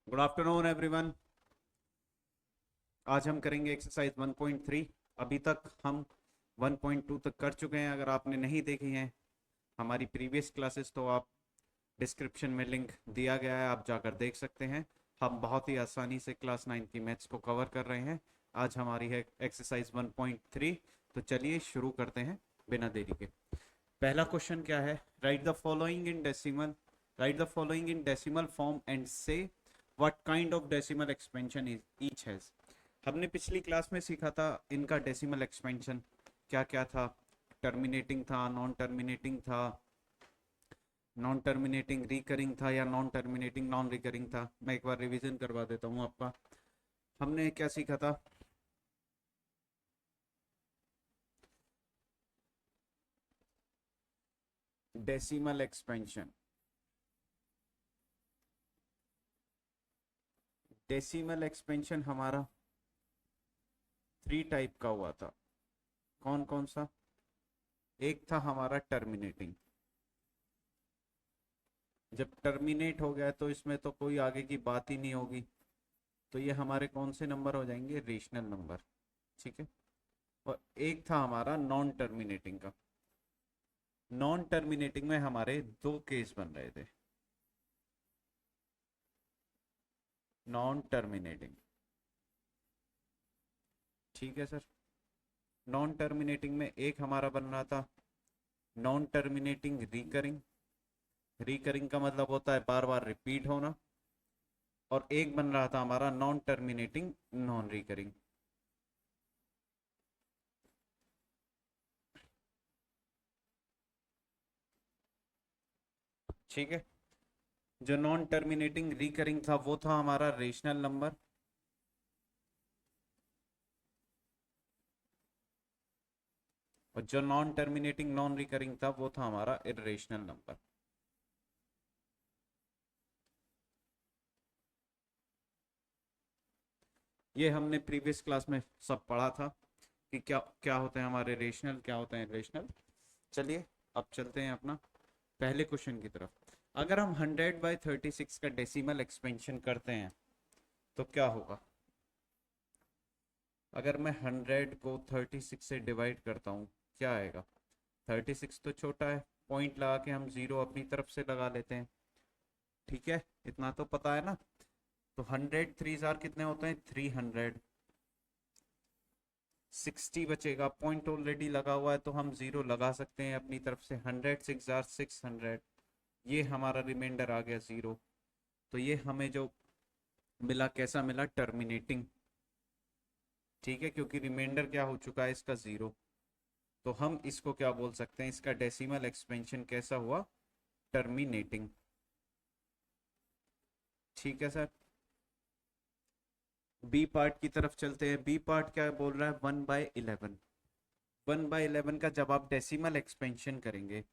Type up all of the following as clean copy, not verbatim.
Good afternoon everyone. आज हम करेंगे एक्सरसाइज 1.3। अभी तक हम 1.2 तक कर चुके हैं। अगर आपने नहीं देखी हैं हमारी प्रीवियस क्लासेस तो आप डिस्क्रिप्शन में लिंक दिया गया है, आप जाकर देख सकते हैं। हम बहुत ही आसानी से क्लास 9 की मैथ्स को कवर कर रहे हैं। आज हमारी है एक्सरसाइज 1.3। तो चलिए शुरू करते हैं बिना देरी के। पहला क्वेश्चन क्या है? Write the following in decimal, write the following in decimal form and say what kind of decimal expansion is each has. हमने पिछली क्लास में सीखा था इनका डेसिमल एक्सपेंशन क्या क्या था। टर्मिनेटिंग था, नॉन टर्मिनेटिंग था, नॉन टर्मिनेटिंग रिकरिंग था, या नॉन टर्मिनेटिंग नॉन रिकरिंग था। मैं एक बार रिवीजन करवा देता हूँ आपका। हमने क्या सीखा था? Decimal expansion. डेसिमल एक्सपेंशन हमारा 3 टाइप का हुआ था। कौन कौन सा? एक था हमारा टर्मिनेटिंग। जब टर्मिनेट हो गया तो इसमें तो कोई आगे की बात ही नहीं होगी, तो ये हमारे कौन से नंबर हो जाएंगे? Rational number. ठीक है। और एक था हमारा नॉन टर्मिनेटिंग का। नॉन टर्मिनेटिंग में हमारे दो केस बन रहे थे। नॉन टर्मिनेटिंग, ठीक है सर। नॉन टर्मिनेटिंग में एक हमारा बन रहा था नॉन टर्मिनेटिंग रिकरिंग। रिकरिंग का मतलब होता है बार बार रिपीट होना। और एक बन रहा था हमारा नॉन टर्मिनेटिंग नॉन रिकरिंग। ठीक है। जो नॉन टर्मिनेटिंग रिकरिंग था वो था हमारा रेशनल नंबर। और जो नॉन टर्मिनेटिंग नॉन रिकरिंग था वो था हमारा इरेशनल नंबर। ये हमने प्रीवियस क्लास में सब पढ़ा था कि क्या क्या होते हैं हमारे रेशनल, क्या होते हैं इरेशनल। चलिए अब चलते हैं अपना पहले क्वेश्चन की तरफ। अगर हम 100/36 का डेसिमल एक्सपेंशन करते हैं तो क्या होगा? अगर मैं 100 को 36 से डिवाइड करता हूँ क्या आएगा? 36 तो छोटा है, पॉइंट लगा के हम जीरो अपनी तरफ से लगा लेते हैं। ठीक है, इतना तो पता है ना। तो 100 3 जार कितने होते हैं? 300। 60 बचेगा, पॉइंट ऑलरेडी लगा हुआ है तो हम जीरो लगा सकते हैं अपनी तरफ से। 100 6 जार 600, ये हमारा रिमाइंडर आ गया जीरो। तो ये हमें जो मिला कैसा मिला? टर्मिनेटिंग। ठीक है, क्योंकि रिमाइंडर क्या हो चुका है इसका? जीरो। तो हम इसको क्या बोल सकते हैं? इसका डेसिमल एक्सपेंशन कैसा हुआ? टर्मिनेटिंग। ठीक है सर। बी पार्ट की तरफ चलते हैं। बी पार्ट क्या बोल रहा है? 1/11। 1/11 का जब आप डेसिमल एक्सपेंशन करेंगे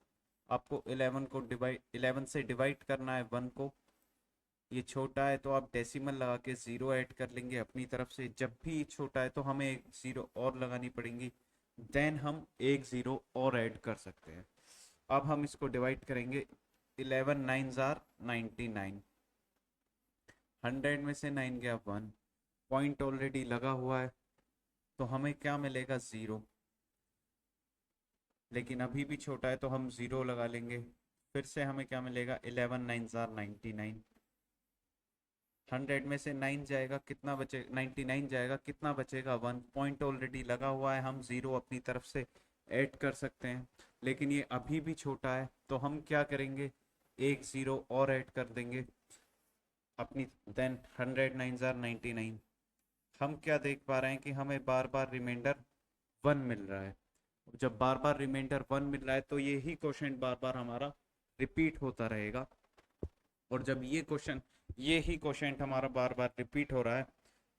आपको 11 को डिवाइड 11 से डिवाइड करना है 1 को। ये छोटा है तो आप डेसिमल लगा के जीरो ऐड कर लेंगे अपनी तरफ से। जब भी ये छोटा है तो हमें एक जीरो और लगानी पड़ेगी, देन हम एक जीरो और ऐड कर सकते हैं। अब हम इसको डिवाइड करेंगे। 11 9 जार 99। 100 में से 9 गया 1, पॉइंट ऑलरेडी लगा हुआ है तो हमें क्या मिलेगा? जीरो। लेकिन अभी भी छोटा है तो हम जीरो लगा लेंगे। फिर से हमें क्या मिलेगा? 11 9 जार 99। 100 में से 9 जाएगा, कितना बचे? 99 जाएगा, कितना बचेगा? 1, पॉइंट ऑलरेडी लगा हुआ है, हम जीरो अपनी तरफ से ऐड कर सकते हैं। लेकिन ये अभी भी छोटा है तो हम क्या करेंगे? एक जीरो और ऐड कर देंगे अपनी। देन 100 9 जार 99। हम क्या देख पा रहे हैं कि हमें बार बार रिमाइंडर 1 मिल रहा है। जब बार बार रिमाइंडर 1 मिल रहा है तो यही क्वेश्चन बार बार हमारा रिपीट होता रहेगा। और जब ये ही क्वेश्चन हमारा बार बार रिपीट हो रहा है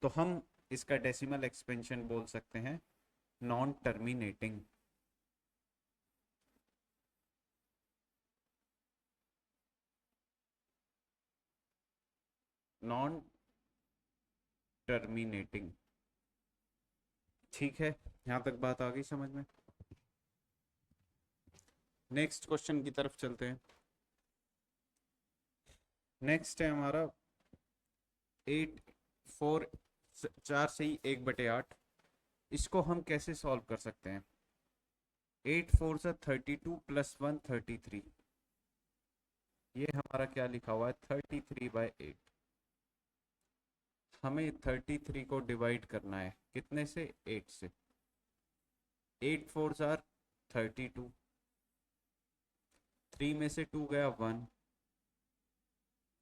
तो हम इसका डेसिमल एक्सपेंशन बोल सकते हैं नॉन टर्मिनेटिंग। Non terminating. ठीक है, यहां तक बात आ गई समझ में। नेक्स्ट क्वेश्चन की तरफ चलते हैं। नेक्स्ट है हमारा 8 4 4 से ही 1/8। इसको हम कैसे सॉल्व कर सकते हैं? 8 4 से 32 प्लस 1 33। ये हमारा क्या लिखा हुआ है? 33/8। हमें 33 को डिवाइड करना है कितने से? 8 से। 8 4 आर 32, 3 में से 2 गया 1,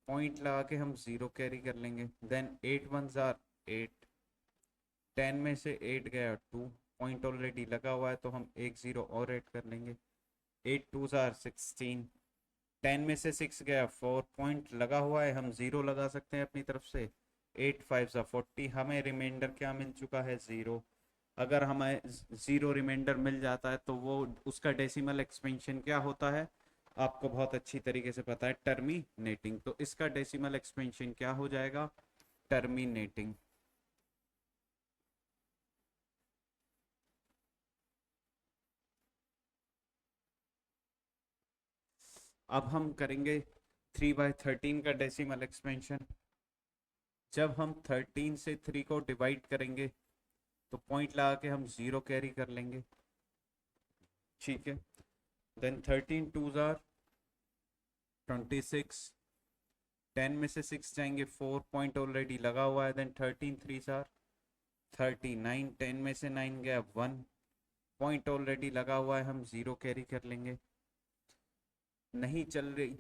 पॉइंट लगा के हम 0 कैरी कर लेंगे। देन 8 1 आर 8, 10 में से 8 गया 2, पॉइंट ऑलरेडी लगा हुआ है तो हम एक 0 और ऐड कर लेंगे। 8 2 आर 16, 10 में से 6 गया 4, पॉइंट लगा हुआ है, हम 0 लगा सकते हैं अपनी तरफ से। 8 5 40, हमें रिमाइंडर क्या मिल चुका है? 0। अगर हमें 0 रिमाइंडर मिल जाता है तो वो उसका डेसिमल एक्सपेंशन क्या होता है? आपको बहुत अच्छी तरीके से पता है, टर्मिनेटिंग। तो इसका डेसिमल एक्सपेंशन क्या हो जाएगा? टर्मिनेटिंग। अब हम करेंगे 3/13 का डेसिमल एक्सपेंशन। जब हम 13 से 3 को डिवाइड करेंगे तो पॉइंट लगा के हम 0 कैरी कर लेंगे, ठीक है। देन 13 2 आर 26, 10 में से 6 जाएंगे 4, पॉइंट ऑलरेडी लगा हुआ है। देन 13 3 आर 39, 10 में से 9 गया 1, पॉइंट ऑलरेडी लगा हुआ है, हम 0 कैरी कर लेंगे। नहीं चल रही,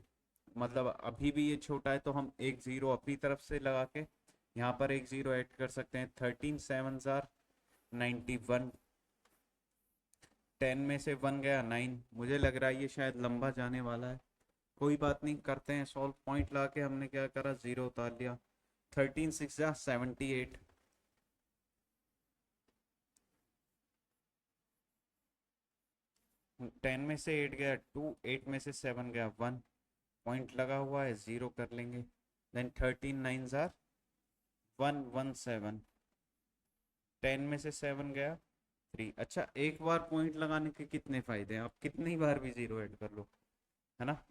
मतलब अभी भी ये छोटा है तो हम एक 0 अपनी तरफ से लगा के यहाँ पर एक 0 ऐड कर सकते हैं। 13 7 आर 91, 10 में से 1 गया 9, मुझे लग रहा है ये शायद लंबा जाने वाला है। कोई बात नहीं, करते हैं सॉल्व। पॉइंट ला के हमने क्या करा? 0 उतार लिया। 13 6 जा 78, 10 में से 8 गया 2, 8 में से 7 गया 1, पॉइंट लगा हुआ है, 0 कर लेंगे। देन 13 9 जार 117, 10 में से 7 गया 3। अच्छा, एक बार पॉइंट लगाने के कितने फायदे हैं? आप कितनी बार भी 0 ऐड कर लो, है ना।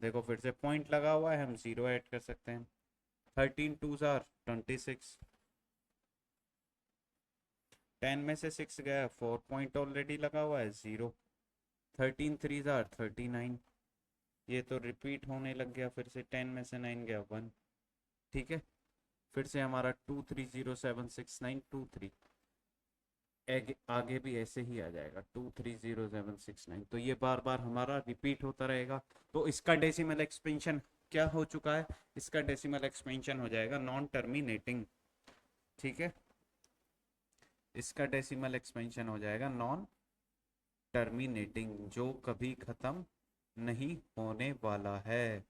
देखो फिर से पॉइंट लगा हुआ है, हम 0 ऐड कर सकते हैं। 13 2 जार 26, 10 में से 6 गया 4, पॉइंट ऑलरेडी लगा हुआ है, 0। 13 3 जार 39, ये तो रिपीट होने लग गया फिर से। 10 में से 9 गया 1, ठीक है। फिर से हमारा 2307692 आगे भी ऐसे ही आ जाएगा 2307769। तो ये बार बार हमारा रिपीट होता रहेगा। तो इसका डेसिमल एक्सपेंशन क्या हो चुका है? इसका डेसिमल एक्सपेंशन हो जाएगा नॉन टर्मिनेटिंग, ठीक है। इसका डेसिमल एक्सपेंशन हो जाएगा नॉन टर्मिनेटिंग, जो कभी खत्म नहीं होने वाला है।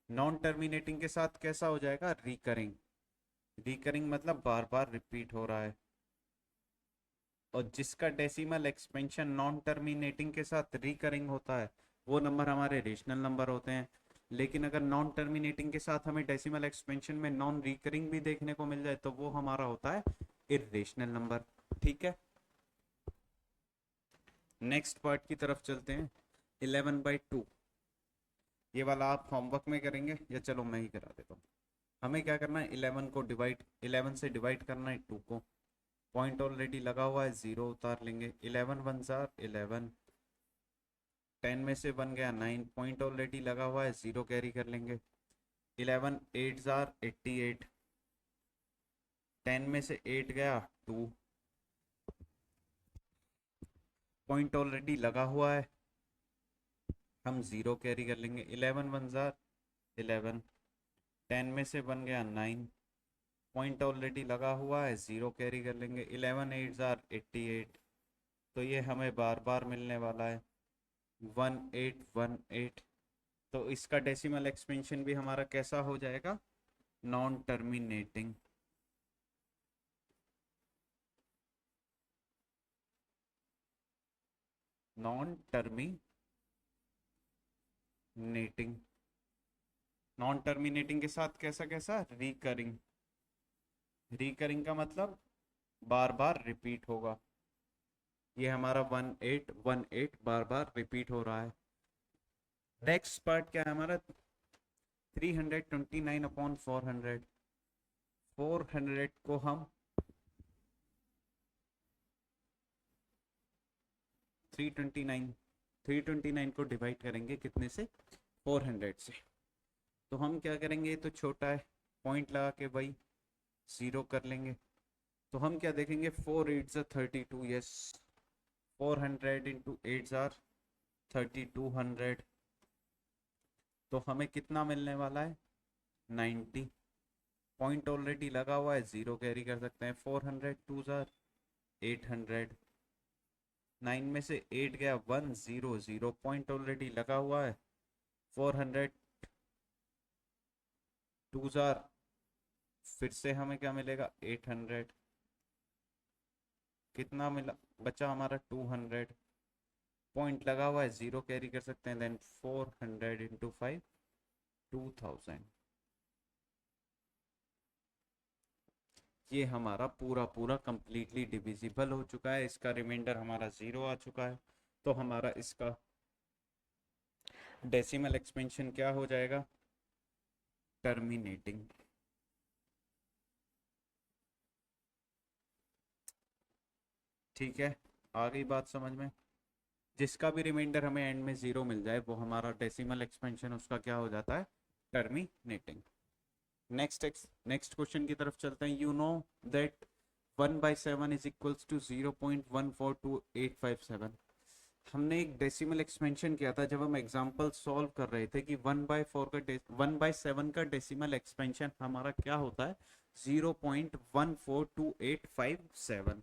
नॉन टर्मिनेटिंग के साथ कैसा हो जाएगा? रिकरिंग। रिकरिंग मतलब बार बार रिपीट हो रहा है। और जिसका डेसिमल एक्सपेंशन नॉन टर्मिनेटिंग के साथ रिकरिंग होता है वो नंबर हमारे रेशनल नंबर होते हैं। लेकिन अगर नॉन टर्मिनेटिंग के साथ हमें डेसिमल एक्सपेंशन में नॉन रिकरिंग भी देखने को मिल जाए तो वो हमारा होता है इरेशनल नंबर, ठीक है। नेक्स्ट पार्ट की तरफ चलते हैं। 11/2, ये वाला आप होमवर्क में करेंगे या चलो मैं ही करा देता हूँ। हमें क्या करना है? 11 से डिवाइड करना है 2 को। पॉइंट ऑलरेडी लगा हुआ है, 0 उतार लेंगे। 11 1 जार 11, 10 में से 1 गया 9, पॉइंट ऑलरेडी लगा हुआ है, 0 कैरी कर लेंगे। 11 8 जार 88, 10 में से 8 गया 2, पॉइंट ऑलरेडी लगा हुआ है, हम 0 कैरी कर लेंगे। 11 1 जार 11, 10 में से 1 गया 9, पॉइंट ऑलरेडी लगा हुआ है, 0 कैरी कर लेंगे। 11 8 जार 88, तो ये हमें बार बार मिलने वाला है 1818। तो इसका डेसिमल एक्सपेंशन भी हमारा कैसा हो जाएगा? Non terminating. Non terminating. Non terminating के साथ कैसा कैसा? रिकरिंग। रिकरिंग का मतलब बार बार रिपीट होगा। ये हमारा 1818 बार बार रिपीट हो रहा है। नेक्स्ट पार्ट क्या है हमारा? 329 अपॉन 400, 400 को हम 329 को डिवाइड करेंगे कितने से, 400 से। तो हम क्या करेंगे, तो छोटा है, पॉइंट लगा के भाई 0 कर लेंगे। तो हम क्या देखेंगे, 4 8 32, यस 400 इंटू 8 3200। तो हमें कितना मिलने वाला है, 90। पॉइंट ऑलरेडी लगा हुआ है, 0 कैरी कर सकते हैं। 400 2 800, 9 में से 8 गया 1 0 0, पॉइंट ऑलरेडी लगा हुआ है। 400 2 फिर से हमें क्या मिलेगा, 800। कितना मिला, बचा हमारा 200, पॉइंट लगा हुआ है, 0 कैरी कर सकते हैं। Then 400 into 5 2000। ये हमारा पूरा पूरा कंप्लीटली डिविजिबल हो चुका है, इसका रिमाइंडर हमारा 0 आ चुका है। तो हमारा इसका डेसिमल एक्सपेंशन क्या हो जाएगा, टर्मिनेटिंग। ठीक है, आ गई बात समझ में। जिसका भी रिमाइंडर हमें एंड में 0 मिल जाए वो हमारा डेसिमल एक्सपेंशन उसका क्या हो जाता है, टर्मिनेटिंग। नेक्स्ट क्वेश्चन की तरफ चलते हैं। You know that 1/7 is equals to 0.142857। हमने एक डेसिमल एक्सपेंशन किया था जब हम एग्जांपल सॉल्व कर रहे थे कि 1/7 का डेसिमल एक्सपेंशन हमारा क्या होता है, 0.142857।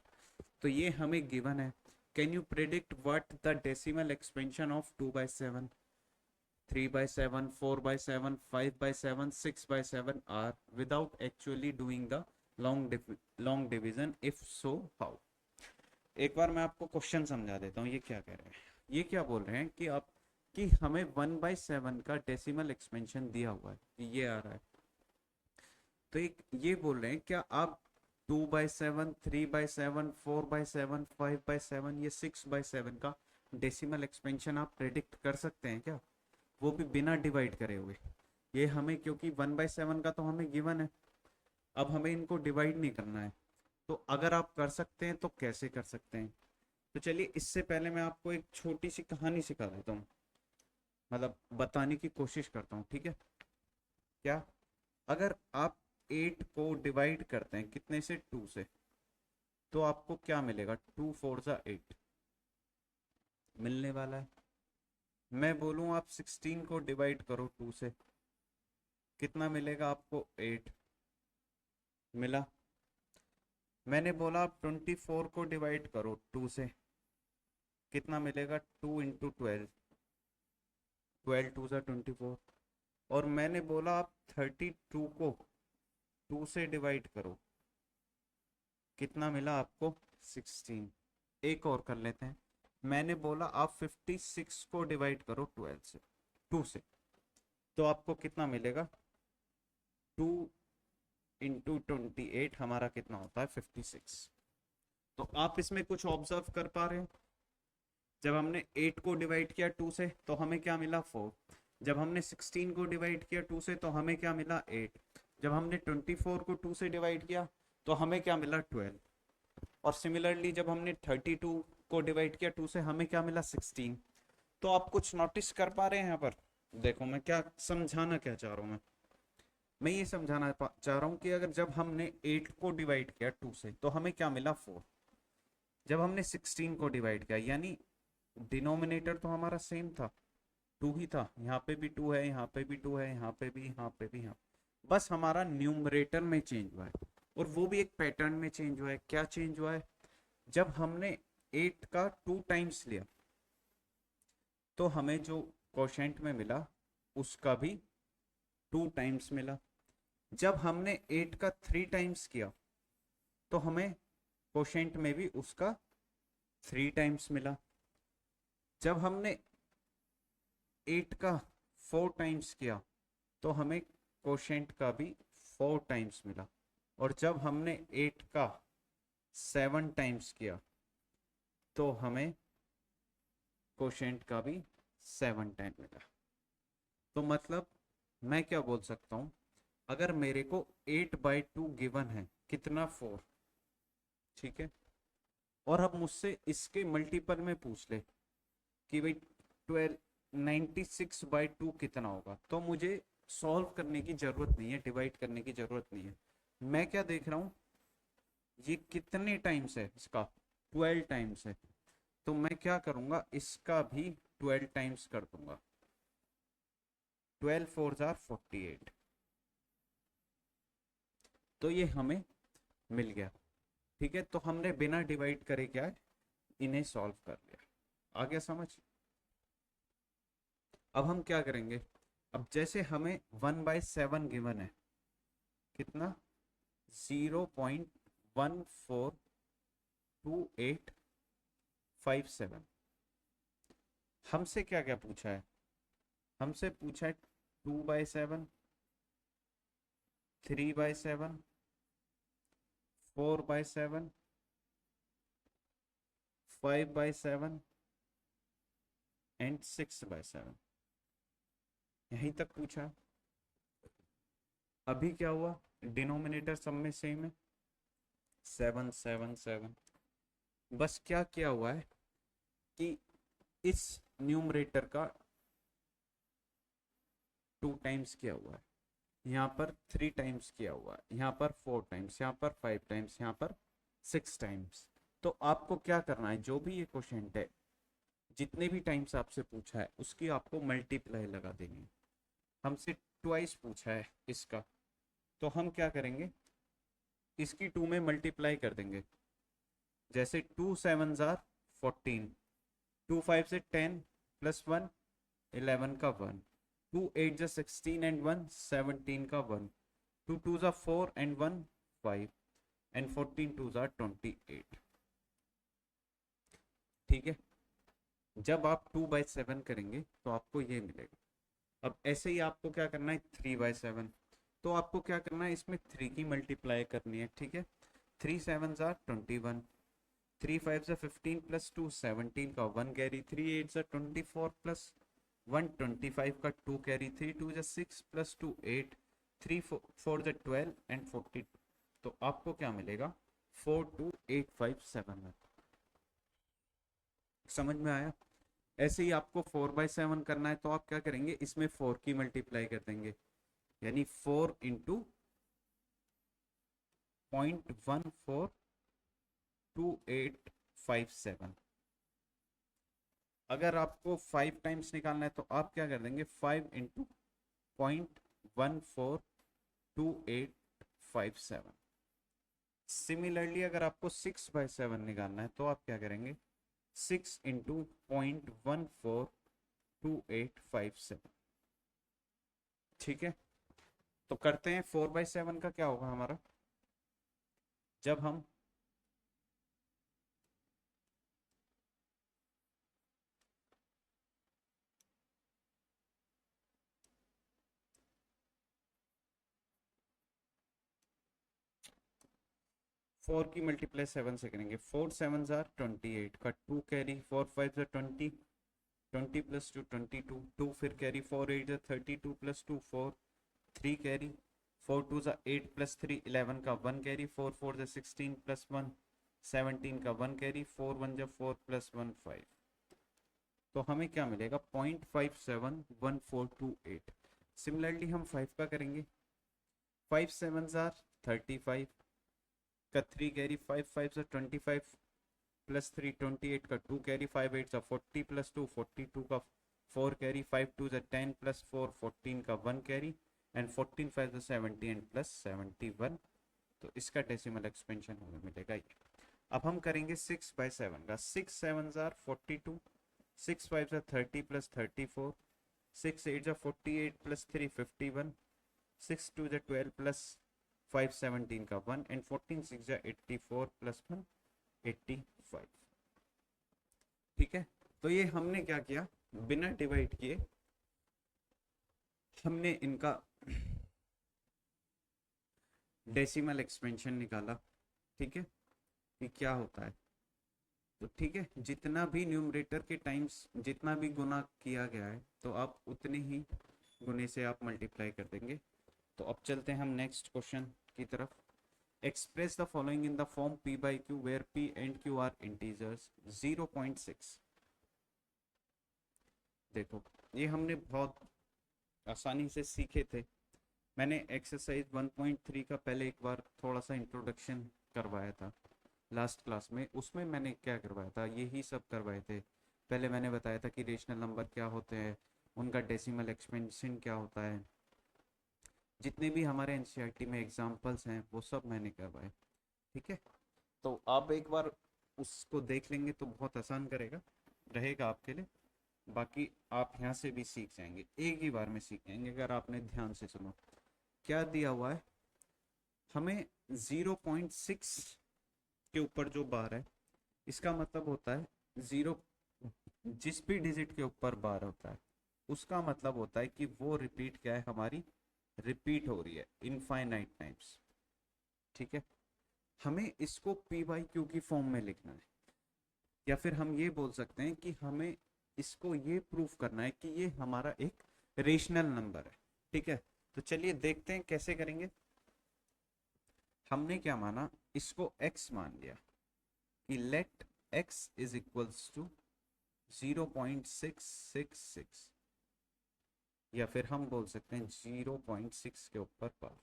तो ये हमें गिवन है। Can you predict what the decimal expansion of 2/7, 3/7, 4/7, 5/7, 6/7 are without actually doing the long division, if so how. एक बार मैं आपको क्वेश्चन समझा देता हूँ, ये क्या कह रहे हैं। ये क्या बोल रहे हैं कि आप कि हमें 1/7 का डेसिमल एक्सपेंशन दिया हुआ है, ये आ रहा है। तो एक ये बोल रहे हैं क्या आप 2/7, 3/7, 4/7, 5/7, ये 6/7 का डेसिमल एक्सपेंशन आप प्रेडिक्ट कर सकते हैं क्या, वो भी बिना डिवाइड करे हुए। ये हमें, क्योंकि 1/7 का तो हमें गिवन है, अब हमें इनको डिवाइड नहीं करना है। तो अगर आप कर सकते हैं तो कैसे कर सकते हैं। तो चलिए इससे पहले मैं आपको एक छोटी सी कहानी सिखा देता हूँ, मतलब बताने की कोशिश करता हूँ, ठीक है। क्या, अगर आप 8 को डिवाइड करते हैं कितने से, 2 से, तो आपको क्या मिलेगा, 2 4 8 मिलने वाला है। मैं बोलूँ आप 16 को डिवाइड करो 2 से, कितना मिलेगा आपको, 8 मिला। मैंने बोला आप 24 को डिवाइड करो 2 से, कितना मिलेगा, 2 इंटू 12, 12 2 24। और मैंने बोला आप 32 को 2 से डिवाइड करो, कितना मिला आपको, 16। एक और कर लेते हैं। मैंने बोला आप 56 को डिवाइड करो 12 से, 2 से, तो आपको कितना मिलेगा, 2 इंटू 28 हमारा कितना होता है, 56। तो आप इसमें कुछ ऑब्जर्व कर पा रहे हो, जब हमने 8 को डिवाइड किया 2 से तो हमें क्या मिला, 4। जब हमने 16 को डिवाइड किया 2 से तो हमें क्या मिला, 8। जब हमने 24 को 2 से डिवाइड किया तो हमें क्या मिला, 12। और सिमिलरली जब हमने 32 को डिवाइड किया 2 से हमें क्या मिला, 16। तो आप कुछ नोटिस कर पा रहे हैं यहाँ पर, देखो मैं क्या समझाना क्या चाह रहा हूँ। मैं ये समझाना चाह रहा हूँ कि अगर जब हमने 8 को डिवाइड किया 2 से तो हमें क्या मिला, 4। जब हमने 16 को डिवाइड किया, यानी डिनोमिनेटर तो हमारा सेम था, 2 ही था, यहाँ पे भी 2 है, यहाँ पे भी 2 है, यहाँ पे भी, यहाँ पे भी, यहाँ, बस हमारा न्यूमरेटर में चेंज हुआ है। और वो भी एक पैटर्न में चेंज हुआ है। क्या चेंज हुआ है, जब हमने 8 का 2 टाइम्स लिया तो हमें जो कोशेंट में मिला उसका भी 2 टाइम्स मिला। जब हमने 8 का 3 टाइम्स किया तो हमें कोशेंट में भी उसका 3 टाइम्स मिला। जब हमने 8 का 4 टाइम्स किया तो हमें कोशेंट का भी 4 टाइम्स मिला। और जब हमने 8 का 7 टाइम्स किया तो हमें कोशेंट का भी 7 टाइम मिला। तो मतलब मैं क्या बोल सकता हूँ, अगर मेरे को 8/2 गिवन है, कितना 4, ठीक है, और अब मुझसे इसके मल्टीपल में पूछ ले कि भाई 96/2 कितना होगा, तो मुझे सॉल्व करने की जरूरत नहीं है, डिवाइड करने की जरूरत नहीं है। मैं क्या देख रहा हूँ, ये कितने टाइम्स है, इसका 12 टाइम्स है, तो मैं क्या करूंगा, इसका भी 12 टाइम्स कर दूंगा। 12 4 जार 48, तो ये हमें मिल गया। ठीक है, तो हमने बिना डिवाइड करे क्या है, इन्हें सॉल्व कर लिया। आ गया समझ? अब हम क्या करेंगे, अब जैसे हमें 1/7 गिवन है, कितना, 0.142857। हमसे क्या क्या पूछा है, हमसे पूछा है 2/7, 3/7, 4/7, 5/7 एंड 6/7, यहीं तक पूछा है। अभी क्या हुआ, डिनोमिनेटर सब में सेम है, 7 7 7। बस क्या किया हुआ है कि इस न्यूमरेटर का 2 टाइम्स किया हुआ है, यहाँ पर 3 टाइम्स किया हुआ है, यहाँ पर 4 टाइम्स, यहाँ पर 5 टाइम्स, यहाँ पर 6 टाइम्स। तो आपको क्या करना है, जो भी ये क्वेश्चन है, जितने भी टाइम्स आपसे पूछा है उसकी आपको मल्टीप्लाई लगा देनी है। हमसे ट्वाइस पूछा है इसका, तो हम क्या करेंगे, इसकी 2 में मल्टीप्लाई कर देंगे। जैसे 2 7 जार 14, 2 5 से 10 प्लस 1 11 का 1, 2 8 जा 16 एंड 1 17 का 1, 2 2 जा 4 एंड 1 5 एंड 14 2 जा 28। ठीक है, जब आप 2/7 करेंगे तो आपको ये मिलेगा। अब ऐसे ही आपको क्या करना है, 3/7, तो आपको क्या करना है, इसमें 3 की मल्टीप्लाई करनी है। ठीक है, 3 7 जार 21, 3 5 जार 15 प्लस 2 17 का 1 कैरी, 3 8 जार 24 प्लस 1 25 का 2 carry, 3 2 jar 6 plus 2 8, 3 4 jar 12 and 42। तो आपको क्या मिलेगा, 42857 में। समझ में आया? ऐसे ही आपको 4/7 करना है, तो आप क्या करेंगे, इसमें 4 की मल्टीप्लाई कर देंगे, यानी 4 इंटू 0.142857। अगर आपको 5 टाइम्स निकालना है तो आप क्या कर देंगे, 5 इंटू 0.142857। सिमिलरली अगर आपको 6/7 निकालना है तो आप क्या करेंगे, 6 इंटू 0.142857। ठीक है, तो करते हैं 4/7 का क्या होगा हमारा, जब हम 4 की मल्टीप्लाई 7 से करेंगे, 4 7 जार 28 का 2 कैरी, 4 5 जार 20, 20 प्लस 2 22, 2 फिर carry, 4 8 jar 32 plus 2 4, 3 carry, 4 2 jar 8 plus 3 11 का 1 कैरी, 4 4 जार 16 प्लस 1 17 का 1 कैरी, 4 1 जार 4 प्लस 1 5। तो हमें क्या मिलेगा, 0.571428। सिमिलरली हम 5 का करेंगे, 5 7 जार 35 का 3 कैरी, 5 5 जार 25 प्लस 3 28 का 2 कैरी, 5 8 सा 40 प्लस 2 42 का 4 कैरी, 5 2 सा 10 प्लस 4 14 का 1 कैरी एंड 14 5 सा 70 एंड प्लस 71। तो इसका डेसिमल एक्सपेंशन हमें मिलेगा ये। अब हम करेंगे 6/7 का, 6 7 जार 42, 6 5 सा 30 प्लस 34, 6 8 सा 48 प्लस 3 51, 6 2 सा 12 प्लस 5 17 का 1 एंड 14 6 सा 84 प्लस 1 85। ठीक है, तो ये हमने क्या किया, बिना डिवाइड किए हमने इनका डेसिमल एक्सपेंशन निकाला। ठीक है, कि क्या होता है, तो ठीक है, जितना भी न्यूमरेटर के टाइम्स जितना भी गुना किया गया है तो आप उतने ही गुने से आप मल्टीप्लाई कर देंगे। तो अब चलते हैं हम नेक्स्ट क्वेश्चन की तरफ। Express the following in the form p by q where p and q are integers 0.6। देखो ये हमने बहुत आसानी से सीखे थे। मैंने एक्सरसाइज 1.3 का पहले एक बार थोड़ा सा इंट्रोडक्शन करवाया था लास्ट क्लास में। उसमें मैंने क्या करवाया था, यही सब करवाए थे। पहले मैंने बताया था कि रेशनल नंबर क्या होते हैं, उनका डेसिमल एक्सपेंशन क्या होता है, जितने भी हमारे एनसीईआरटी में एग्जाम्पल्स हैं वो सब मैंने करवाए। ठीक है, तो आप एक बार उसको देख लेंगे तो बहुत आसान रहेगा आपके लिए। बाकी आप यहाँ से भी सीख जाएंगे, एक ही बार में सीख जाएंगे अगर आपने ध्यान से सुना। क्या दिया हुआ है हमें, 0.6 के ऊपर जो बार है इसका मतलब होता है 0, जिस भी डिजिट के ऊपर बार होता है उसका मतलब होता है कि वो रिपीट क्या है, हमारी रिपीट हो रही है इनफाइनाइट टाइम्स। ठीक है, हमें इसको p बाई क्यू की फॉर्म में लिखना है, या फिर हम ये बोल सकते हैं कि हमें इसको ये प्रूफ करना है कि ये हमारा एक रेशनल नंबर है। ठीक है, तो चलिए देखते हैं कैसे करेंगे। हमने क्या माना, इसको x मान लिया कि let x is equals to 0.666, या फिर हम बोल सकते हैं 0.6 के ऊपर बार।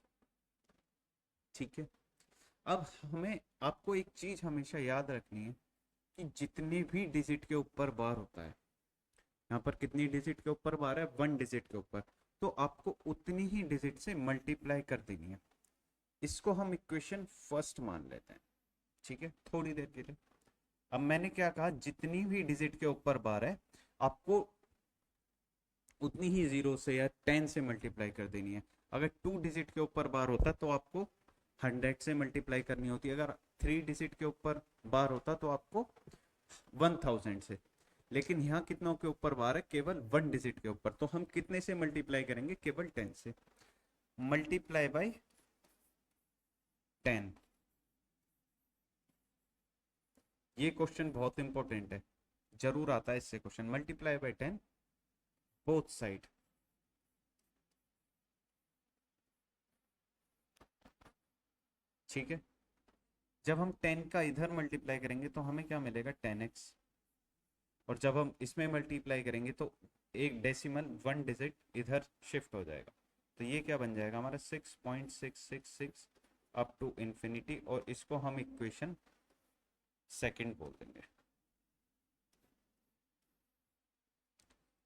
ठीक है, अब हमें आपको एक चीज हमेशा याद रखनी है कि जितने भी डिजिट के ऊपर बार होता है, यहाँ पर कितनी डिजिट के ऊपर बार है, 1 डिजिट के ऊपर, तो आपको उतनी ही डिजिट से मल्टीप्लाई कर देनी है। इसको हम इक्वेशन फर्स्ट मान लेते हैं। ठीक है, थोड़ी देर के लिए। अब मैंने क्या कहा, जितनी भी डिजिट के ऊपर बार है आपको उतनी ही 0 से या 10 से मल्टीप्लाई कर देनी है। अगर 2 डिजिट के ऊपर बार होता तो आपको 100 से मल्टीप्लाई करनी होती। अगर 3 डिजिट के ऊपर बार होता तो आपको 1000 से। लेकिन यहाँ कितनों के ऊपर बार है, केवल 1 डिजिट के ऊपर, तो हम कितने से मल्टीप्लाई करेंगे, केवल 10 से। Multiply by 10। ये क्वेश्चन बहुत इंपॉर्टेंट है, जरूर आता है इससे question. Multiply by 10 both side. ठीक है, जब हम 10 का इधर मल्टीप्लाई करेंगे तो हमें क्या मिलेगा, 10x। और जब हम इसमें मल्टीप्लाई करेंगे तो एक डेसिमल 1 डिजिट इधर शिफ्ट हो जाएगा। तो ये क्या बन जाएगा हमारा 6.666 अप टू इंफिनिटी, और इसको हम इक्वेशन सेकंड बोल देंगे।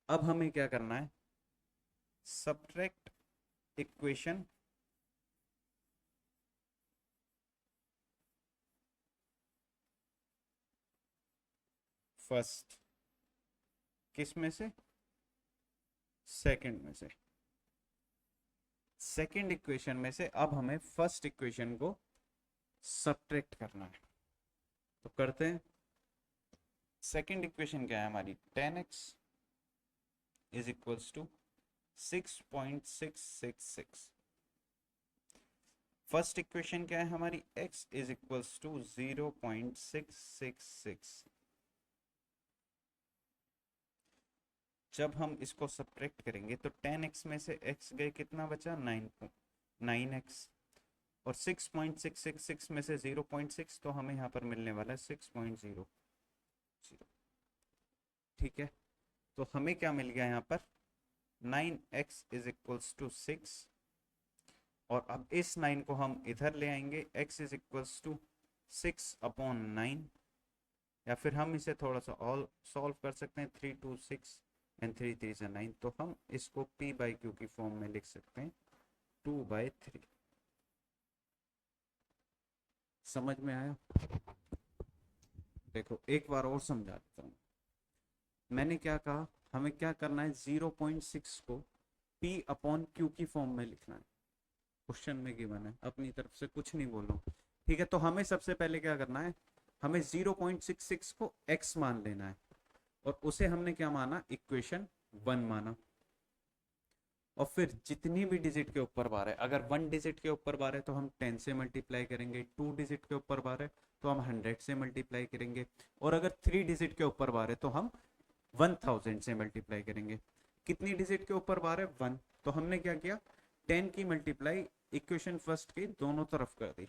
अब हमें क्या करना है, सब्ट्रैक्ट इक्वेशन फर्स्ट, किस में से, सेकंड में से। सेकंड इक्वेशन में से अब हमें फर्स्ट इक्वेशन को सब्ट्रैक्ट करना है, तो करते हैं। सेकंड इक्वेशन क्या है हमारी, 10x is equals to 6.666। First equation क्या है हमारी, x इज इक्वल्स टू 0.666। जब हम इसको सब्ट्रैक्ट करेंगे तो 10x में से x गए, कितना बचा, 9x, और 6.666 में से 0.6, तो हमें यहाँ पर मिलने वाला है 6.00। ठीक है, तो हमें क्या मिल गया यहाँ पर, 9x इज इक्वल्स टू 6, और अब इस 9 को हम इधर ले आएंगे, x इज इक्वल्स टू 6/9, या फिर हम इसे थोड़ा सा और सॉल्व कर सकते हैं, 3 2 6 एंड 3 3 9, तो हम इसको p बाई क्यू की फॉर्म में लिख सकते हैं 2/3। समझ में आया? देखो एक बार और समझा देता हूँ। मैंने क्या कहा, हमें क्या करना है, 0.6 को p/q की फॉर्म में लिखना है। क्वेश्चन में गिवन है, अपनी तरफ से कुछ नहीं बोल रहा हूँ। ठीक है, तो हमें सबसे पहले क्या करना है, हमें 0.66 को x मान लेना है, और उसे हमने क्या माना, इक्वेशन 1 माना। और फिर जितनी भी डिजिट के ऊपर बार है, अगर 1 डिजिट के ऊपर बार है तो हम 10 से मल्टीप्लाई करेंगे, 2 डिजिट के ऊपर बार है तो हम 100 से मल्टीप्लाई करेंगे, और अगर 3 डिजिट के ऊपर बार है तो हम 1000 से मल्टीप्लाई करेंगे। कितनी डिजिट के ऊपर बार है, 1, तो हमने क्या किया, 10 की मल्टीप्लाई इक्वेशन फर्स्ट के दोनों तरफ कर दी,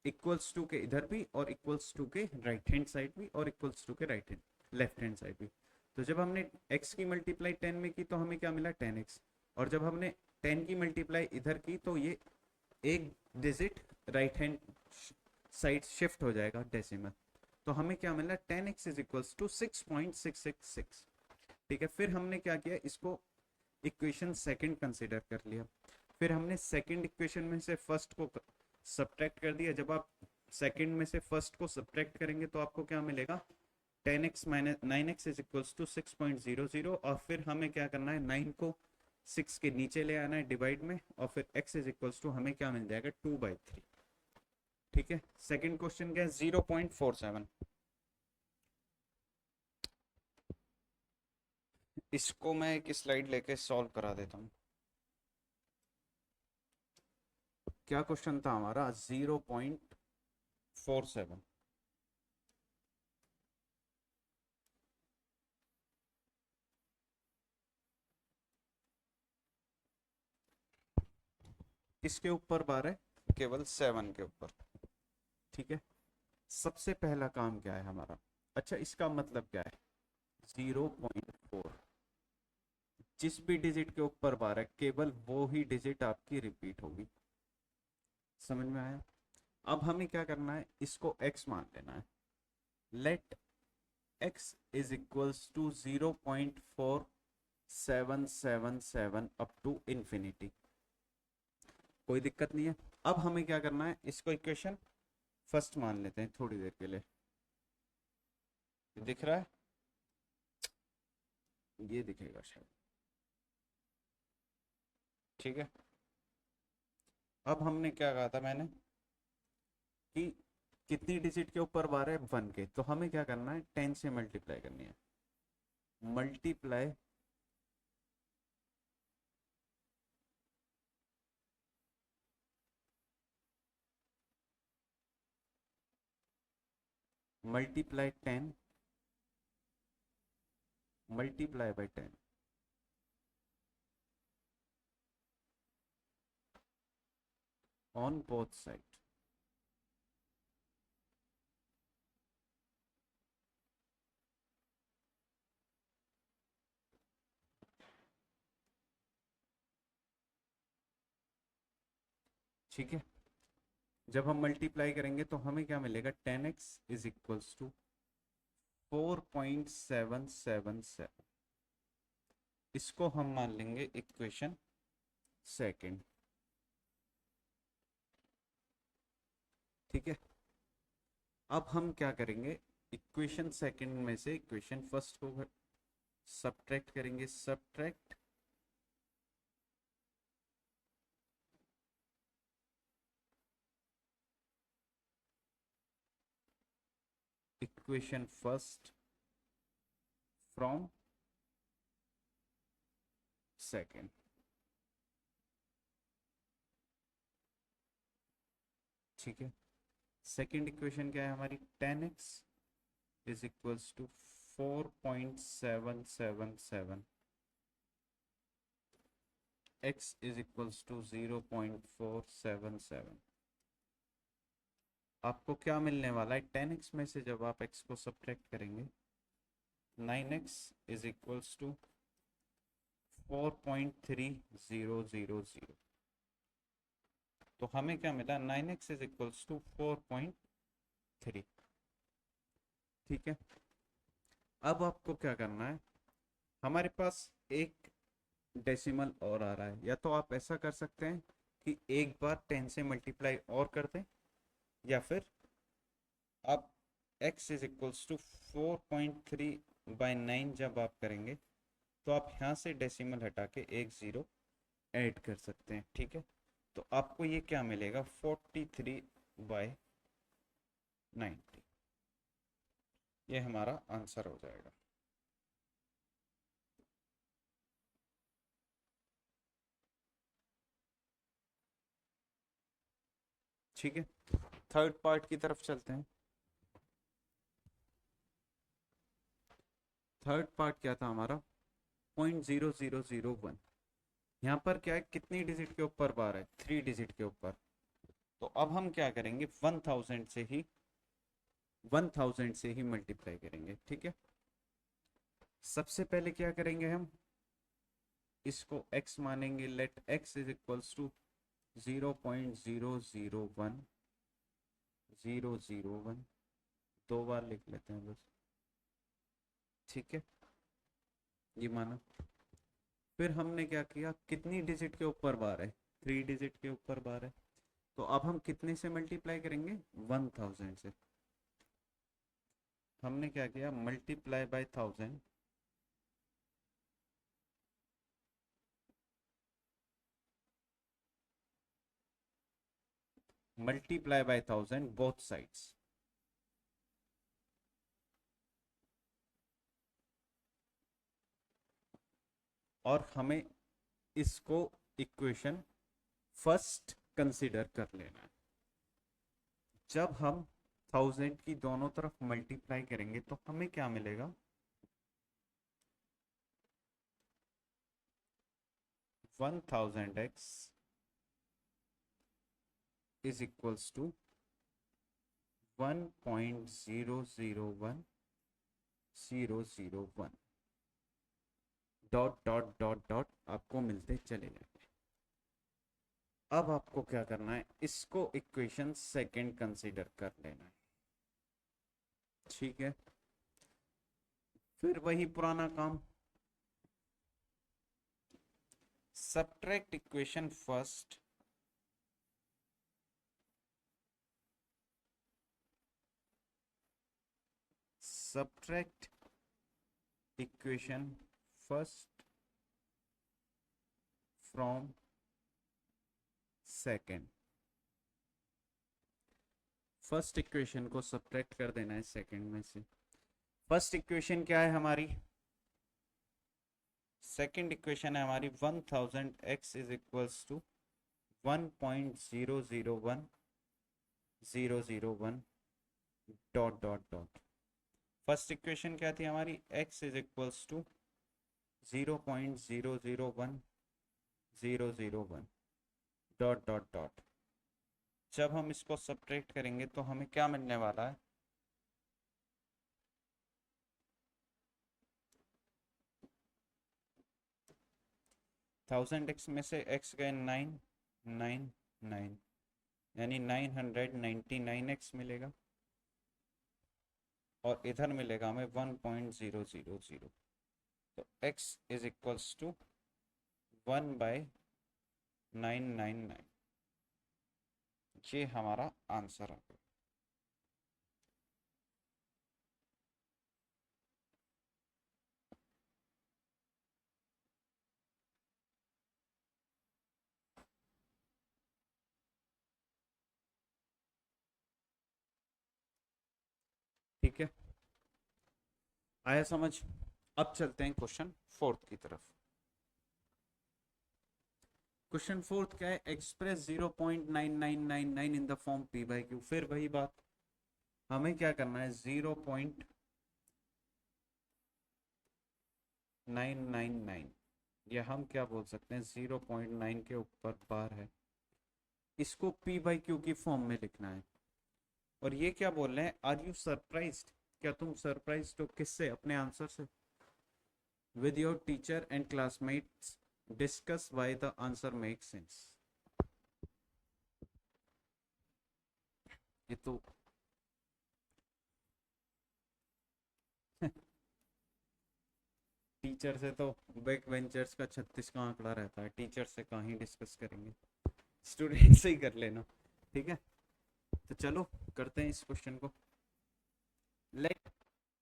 इक्वल्स टू के इधर भी और इक्वल्स टू के राइट हैंड साइड भी और इक्वल्स टू के right hand left hand side भी। तो जब हमने x की मल्टीप्लाई 10 में की तो हमें क्या मिला 10x, और जब हमने 10 की मल्टीप्लाई इधर की तो ये एक digit right hand side shift हो जाएगा डेसिमल, तो हमें क्या मिला 10x इज इक्वल्स टू 6.666। ठीक है, फिर हमने क्या किया, इसको इक्वेशन सेकंड कंसीडर कर लिया, फिर हमने सेकंड इक्वेशन में से फर्स्ट को सब्ट्रैक्ट कर दिया। जब आप सेकंड में से फर्स्ट को सब्ट्रैक्ट करेंगे तो आपको क्या मिलेगा 10x minus 9x is equals to 6.00, और फिर हमें क्या करना है 9 को 6 के नीचे ले आना है डिवाइड में, और फिर x इज इक्वल्स टू हमें क्या मिल जाएगा 2/3। ठीक है, सेकंड क्वेश्चन क्या है 0.47। इसको मैं एक स्लाइड लेके सॉल्व करा देता हूँ। क्या क्वेश्चन था हमारा 0.47। किसके ऊपर बार है, केवल 7 के ऊपर। ठीक है, सबसे पहला काम क्या है हमारा, अच्छा इसका मतलब क्या है 0.4, जिस भी डिजिट के ऊपर बार है केवल वो ही डिजिट आपकी रिपीट होगी। समझ में आया? अब हमें क्या करना है, इसको x मान लेना है। Let x is equals to 0.4777 up to infinity, कोई दिक्कत नहीं है। अब हमें क्या करना है, इसको इक्वेशन फर्स्ट मान लेते हैं थोड़ी देर के लिए। दिख रहा है, ये दिखेगा शायद। ठीक है, अब हमने क्या कहा था मैंने कि कितनी डिजिट के ऊपर बार है 1 के, तो हमें क्या करना है 10 से मल्टीप्लाई करनी है। Multiply multiply 10 multiply by 10, on both side. ठीक है, जब हम मल्टीप्लाई करेंगे तो हमें क्या मिलेगा 10x इज इक्वल्स टू 4.777, इसको हम मान लेंगे इक्वेशन सेकंड। ठीक है, अब हम क्या करेंगे, इक्वेशन सेकंड में से इक्वेशन फर्स्ट को सब्ट्रैक्ट करेंगे। Subtract equation first from second. ठीक है, सेकंड इक्वेशन क्या है हमारी 10x is equals to 4.777, x is equals to 0.477। आपको क्या मिलने वाला है 10x में से जब आप x को सब्ट्रैक्ट करेंगे 9x इज इक्वल्स टू 4.3000, तो हमें क्या मिला 9x इज इक्वल्स टू 4.3। ठीक है, अब आपको क्या करना है, हमारे पास एक डेसिमल और आ रहा है, या तो आप ऐसा कर सकते हैं कि एक बार 10 से मल्टीप्लाई और कर दें, या फिर आप x इज इक्वल्स टू 4.3/9 जब आप करेंगे तो आप यहाँ से डेसिमल हटा के एक ज़ीरो ऐड कर सकते हैं। ठीक है, तो आपको ये क्या मिलेगा 43/90, ये हमारा आंसर हो जाएगा। ठीक है, थर्ड पार्ट की तरफ चलते हैं। थर्ड पार्ट क्या था हमारा 0.0001, यहाँ पर क्या है, कितनी डिजिट के ऊपर बार है, 3 डिजिट के ऊपर। तो अब हम क्या करेंगे, 1000 से ही मल्टीप्लाई करेंगे, ठीक है। सबसे पहले क्या करेंगे, हम इसको x मानेंगे, let x is equals to 0.001001, 2 बार लिख लेते हैं बस, ठीक है, ये माना। फिर हमने क्या किया, कितनी डिजिट के ऊपर बार है, 3 डिजिट के ऊपर बार है। तो अब हम कितने से मल्टीप्लाई करेंगे, 1000 से। हमने क्या किया, multiply by 1000, multiply by 1000 both sides. और हमें इसको इक्वेशन फर्स्ट कंसीडर कर लेना है। जब हम 1000 की दोनों तरफ मल्टीप्लाई करेंगे तो हमें क्या मिलेगा, 1000x is equals to 1.001001 dot dot dot dot आपको मिलते चले जाएंगे। अब आपको क्या करना है, इसको इक्वेशन सेकंड कंसीडर कर लेना है, ठीक है। फिर वही पुराना काम, subtract equation first, subtract equation first from second. First equation को सब्ट्रैक्ट कर देना है सेकंड में से। फर्स्ट इक्वेशन क्या है हमारी, सेकंड इक्वेशन है हमारी 1000x is equals to 1.001001 dot dot dot. First equation क्या थी हमारी, x is equals to 0.001001 dot dot dot. जब हम इसको सब्ट्रैक्ट करेंगे तो हमें क्या मिलने वाला है, थाउजेंड एक्स में से x गए 999, यानी 999x मिलेगा, और इधर मिलेगा हमें 1.000। तो x इज इक्वल्स टू 1/999, ये हमारा आंसर आ गया। ठीक है, आया समझ। अब चलते हैं क्वेश्चन फोर्थ की तरफ। क्वेश्चन फोर्थ क्या है, express 0.9999 in the form p by Q. फिर वही बात, हमें क्या करना है, 0.999, या हम क्या बोल सकते हैं 0.9 के ऊपर बार है, इसको p बाई क्यू की फॉर्म में लिखना है। और ये क्या बोल रहे हैं, आर यू सरप्राइज्ड, क्या तुम सरप्राइज्ड हो, किससे, अपने आंसर से। With your teacher and classmates discuss why the answer make sense. ये तो टीचर से तो बैक वेंचर्स का 36 का आंकड़ा रहता है, टीचर से कहीं डिस्कस करेंगे, स्टूडेंट से ही कर लेना, ठीक है। तो चलो करते हैं इस क्वेश्चन को। Let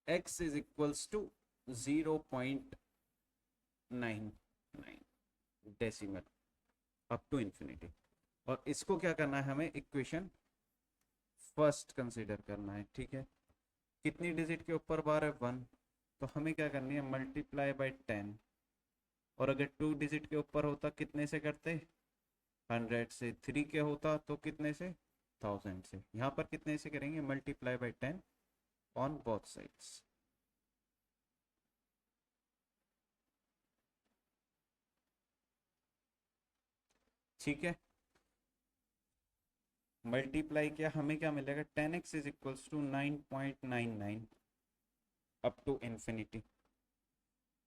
x is equals to 0.99 decimal up to infinity, और इसको क्या करना है, हमें इक्वेशन फर्स्ट कंसीडर करना है, ठीक है। कितनी डिजिट के ऊपर बार है, 1, तो हमें क्या करनी है, मल्टीप्लाई बाय 10। और अगर 2 डिजिट के ऊपर होता कितने से करते, 100 से। 3 के होता तो कितने से, 1000 से। यहाँ पर कितने से करेंगे, multiply by 10 on both sides. ठीक है, मल्टीप्लाई किया, हमें क्या मिलेगा, 10x is equals to 9.99 up to infinity.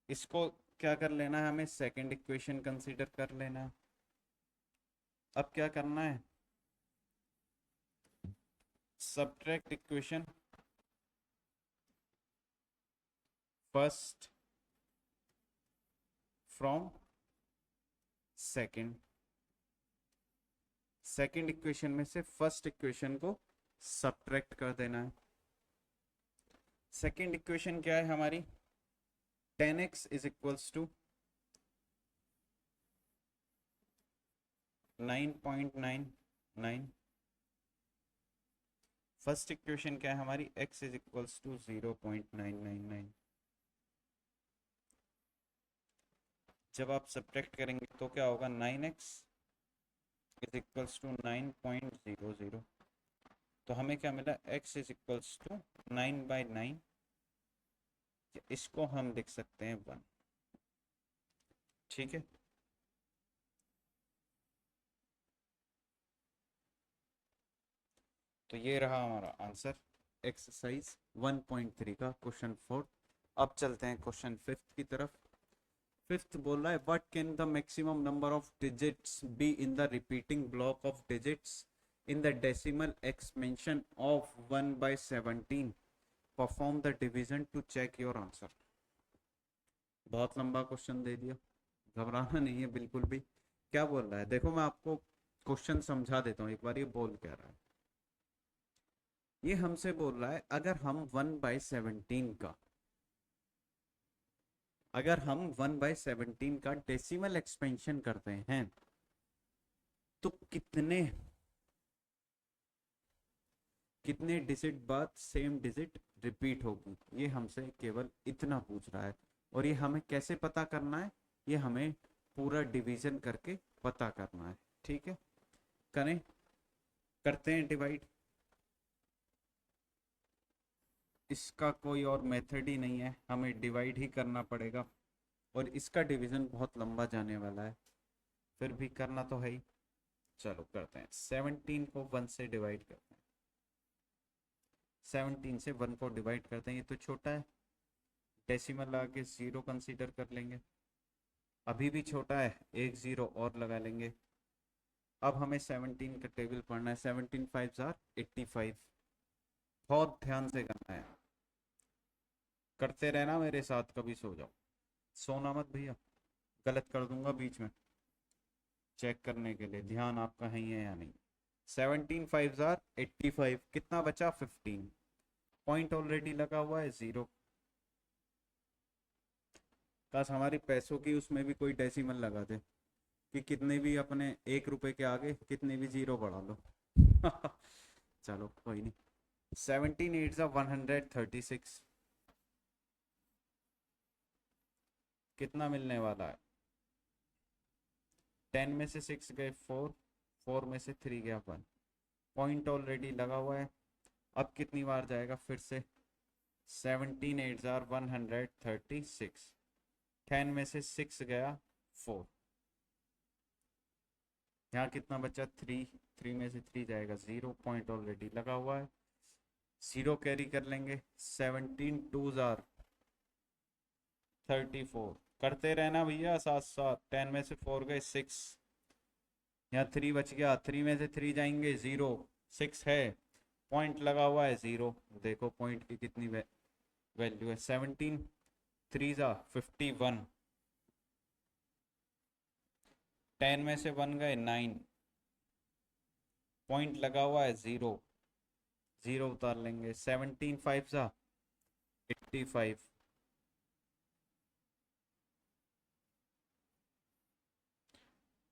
इसको क्या कर लेना है, हमें सेकंड इक्वेशन कंसीडर कर लेना है। अब क्या करना है, subtract equation first from second, second equation में से फर्स्ट इक्वेशन को सब्ट्रैक्ट कर देना है। सेकंड इक्वेशन क्या है हमारी, 10x is equals to 9.99। First equation क्या है हमारी, x इज इक्वल्स टू 0.999। जब आप सब्ट्रैक्ट करेंगे तो क्या होगा, 9x इज इक्वल्स टू 9.00। तो हमें क्या मिला, x इज इक्वल्स टू 9/9, इसको हम लिख सकते हैं 1। ठीक है, तो ये रहा हमारा आंसर एक्सरसाइज 1.3 का क्वेश्चन 4। अब चलते हैं क्वेश्चन 5 की तरफ। फिफ्थ बोल रहा है, what can the maximum number of digits be in the repeating block of digits in the decimal expansion of 1/17, perform the division to check your answer. बहुत लंबा क्वेश्चन दे दिया, घबराना नहीं है बिल्कुल भी। क्या बोल रहा है, देखो मैं आपको क्वेश्चन समझा देता हूँ एक बार, ये बोल क्या रहा है। ये हमसे बोल रहा है, अगर हम 1/17 का, अगर हम 1/17 का डेसिमल एक्सपेंशन करते हैं तो कितने कितने डिजिट बाद सेम डिजिट रिपीट होगी, ये हमसे केवल इतना पूछ रहा है। और ये हमें कैसे पता करना है, ये हमें पूरा डिवीजन करके पता करना है। ठीक है, करें, करते हैं डिवाइड। इसका कोई और मेथड ही नहीं है, हमें डिवाइड ही करना पड़ेगा। और इसका डिवीजन बहुत लंबा जाने वाला है, फिर भी करना तो है ही। चलो करते हैं, 17 को 1 से डिवाइड करते हैं। 17 से 1 को डिवाइड करते हैं, ये तो छोटा है, डेसिमल आके 0 कंसीडर कर लेंगे। अभी भी छोटा है, एक 0 और लगा लेंगे। अब हमें 17 का टेबल पढ़ना है। 17 5 जार 85। बहुत ध्यान से करना है, करते रहना मेरे साथ, कभी सो जाओ। सोना मत भैया, गलत कर दूंगा बीच में, चेक करने के लिए ध्यान आपका है या नहीं। 17 5 जार 85, कितना बचा 15। पॉइंट ऑलरेडी लगा हुआ है 0। काश हमारी पैसों की उसमें भी कोई डेसिमल लगा दे कि कितने भी अपने 1 रुपए के आगे कितने भी 0 बढ़ा लो। चलो कोई नहीं। 17 8 ज़ा 136, कितना मिलने वाला है, 10 में से 6 गए 4, 4 में से 3 गया 1। पॉइंट ऑलरेडी लगा हुआ है। अब कितनी बार जाएगा फिर से, 17 8 ज़ार 136, 10 में से 6 गया 4, यहाँ कितना बचा 3, 3 में से 3 जाएगा 0, पॉइंट ऑलरेडी लगा हुआ है, 0 कैरी कर लेंगे। 17 2 ज़ार 34, करते रहना भैया साथ साथ। 10 में से 4 गए 6, यहाँ 3 बच गया, 3 में से 3 जाएंगे 0, 6 है, पॉइंट लगा हुआ है 0। देखो पॉइंट की कितनी वैल्यू है, 17 3 ज़ा 51, 10 में से 1 गए 9, पॉइंट लगा हुआ है 0, 0 उतार लेंगे। 17 5 ज़ा 85,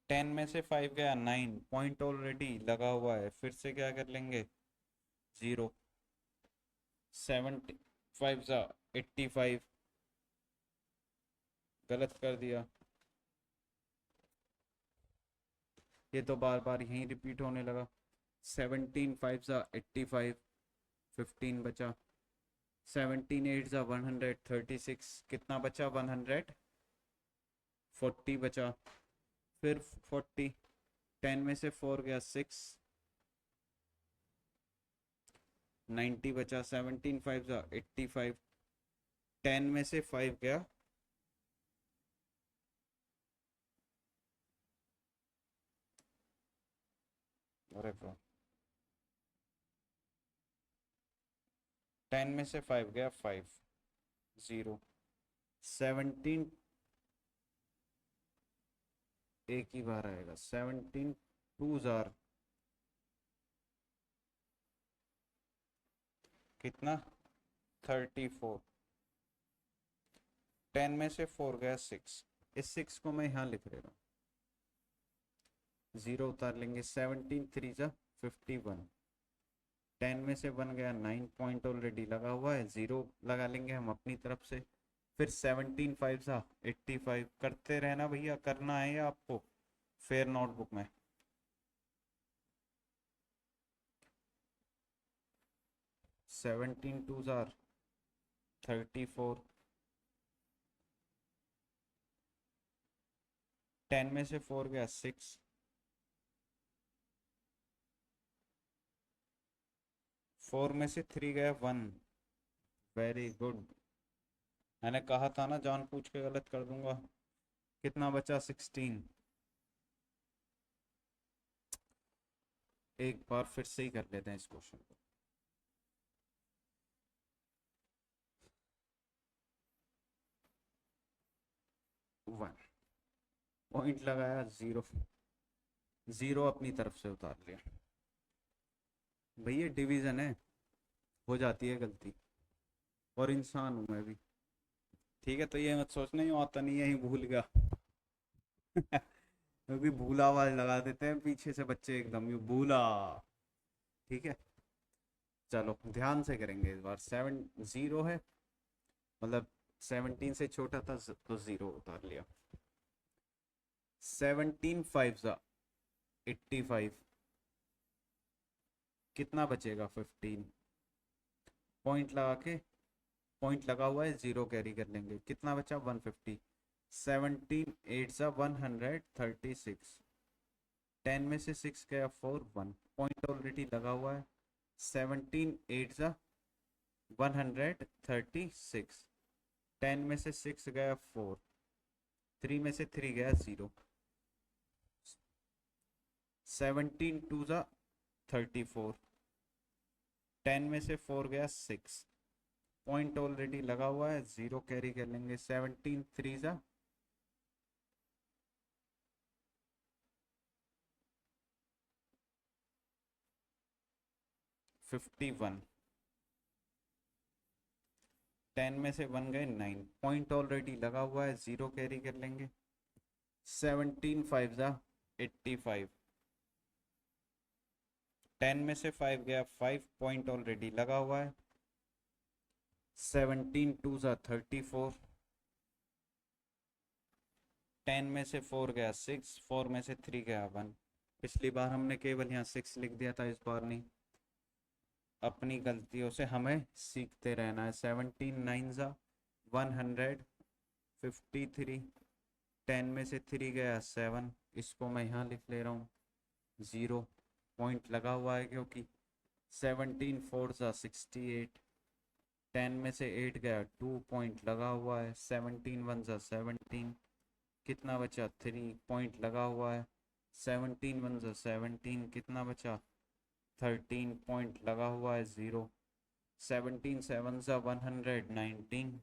10 में से 5 गया 9, पॉइंट ऑलरेडी लगा हुआ है, फिर से क्या कर लेंगे 0। 70 5 ज़ा 85, गलत कर दिया, ये तो बार बार यहीं रिपीट होने लगा। 17 5 ज़ा 85, 15 बचा। 17 8 ज़ा 136, कितना बचा 140 बचा, फिर 40, 10 में से 4 गया 6, 90 बचा, 17 5 जा 85, 10 में से 5 गया 10 में से 5 गया 5, 0, 17 एक ही बार आएगा, 17 2 जार कितना 34, 10 में से 4 गया 6, इस 6 को मैं यहाँ लिख रहा हूँ, 0 उतार लेंगे, 17 3 जा 51, 10 में से 1 गया 9, पॉइंट ऑलरेडी लगा हुआ है, 0 लगा लेंगे हम अपनी तरफ से, फिर 17 5 सा 85, करते रहना भैया, करना है आपको फेयर नोटबुक में। सेवनटीन 2 जार 34, 10 में से 4 गया 6, 4 में से 3 गया 1, वेरी गुड, मैंने कहा था ना जान पूछ के गलत कर दूंगा। कितना बचा 16, एक बार फिर से ही कर लेते हैं इस क्वेश्चन को। वन पॉइंट लगाया, 0, 0 अपनी तरफ से उतार लिया। भैया डिवीजन है, हो जाती है गलती, और इंसान हूं मैं भी, ठीक है, तो ये मत सोचना ही आता नहीं है, यही भूल गया क्योंकि भूला आवाज लगा देते हैं पीछे से बच्चे, एकदम यू भूला, ठीक है। चलो ध्यान से करेंगे इस बार, 0 है, मतलब 17 से छोटा था तो 0 उतार लिया, 17 5 जा 85, कितना बचेगा 15, पॉइंट लगा के, पॉइंट लगा हुआ है, 0 कैरी कर लेंगे, कितना बचा 150, 17 8 जा 136, 10 में से 6 गया 4, 1, पॉइंट ऑलरेडी लगा हुआ है, 17 8 जा 136, 10 में से 6 गया 4, 3 में से 3 गया 0, 17 2 जा 34, 10 में से 4 गया 6, पॉइंट ऑलरेडी लगा हुआ है, 0 कैरी कर लेंगे, 17 3 जा 51, 10 में से 1 गए 9, पॉइंट ऑलरेडी लगा हुआ है, 0 कैरी कर लेंगे, 17 5 जा 85, 10 में से 5 गया 5, पॉइंट ऑलरेडी लगा हुआ है, 17 2 जा 34, 10 में से 4 गया 6, 4 में से 3 गया 1, पिछली बार हमने केवल यहाँ 6 लिख दिया था, इस बार नहीं, अपनी गलतियों से हमें सीखते रहना है। 17 9 जा 153, 10 में से 3 गया 7, इसको मैं यहाँ लिख ले रहा हूँ, 0 पॉइंट लगा हुआ है क्योंकि 17 4 जा 68, 10 में से 8 गया 2, पॉइंट लगा हुआ है, 17 1 जा 17, कितना बचा 3, पॉइंट लगा हुआ है, 17 1 जा 17, कितना बचा 13, पॉइंट लगा हुआ है, 0, 17 7 जा 119,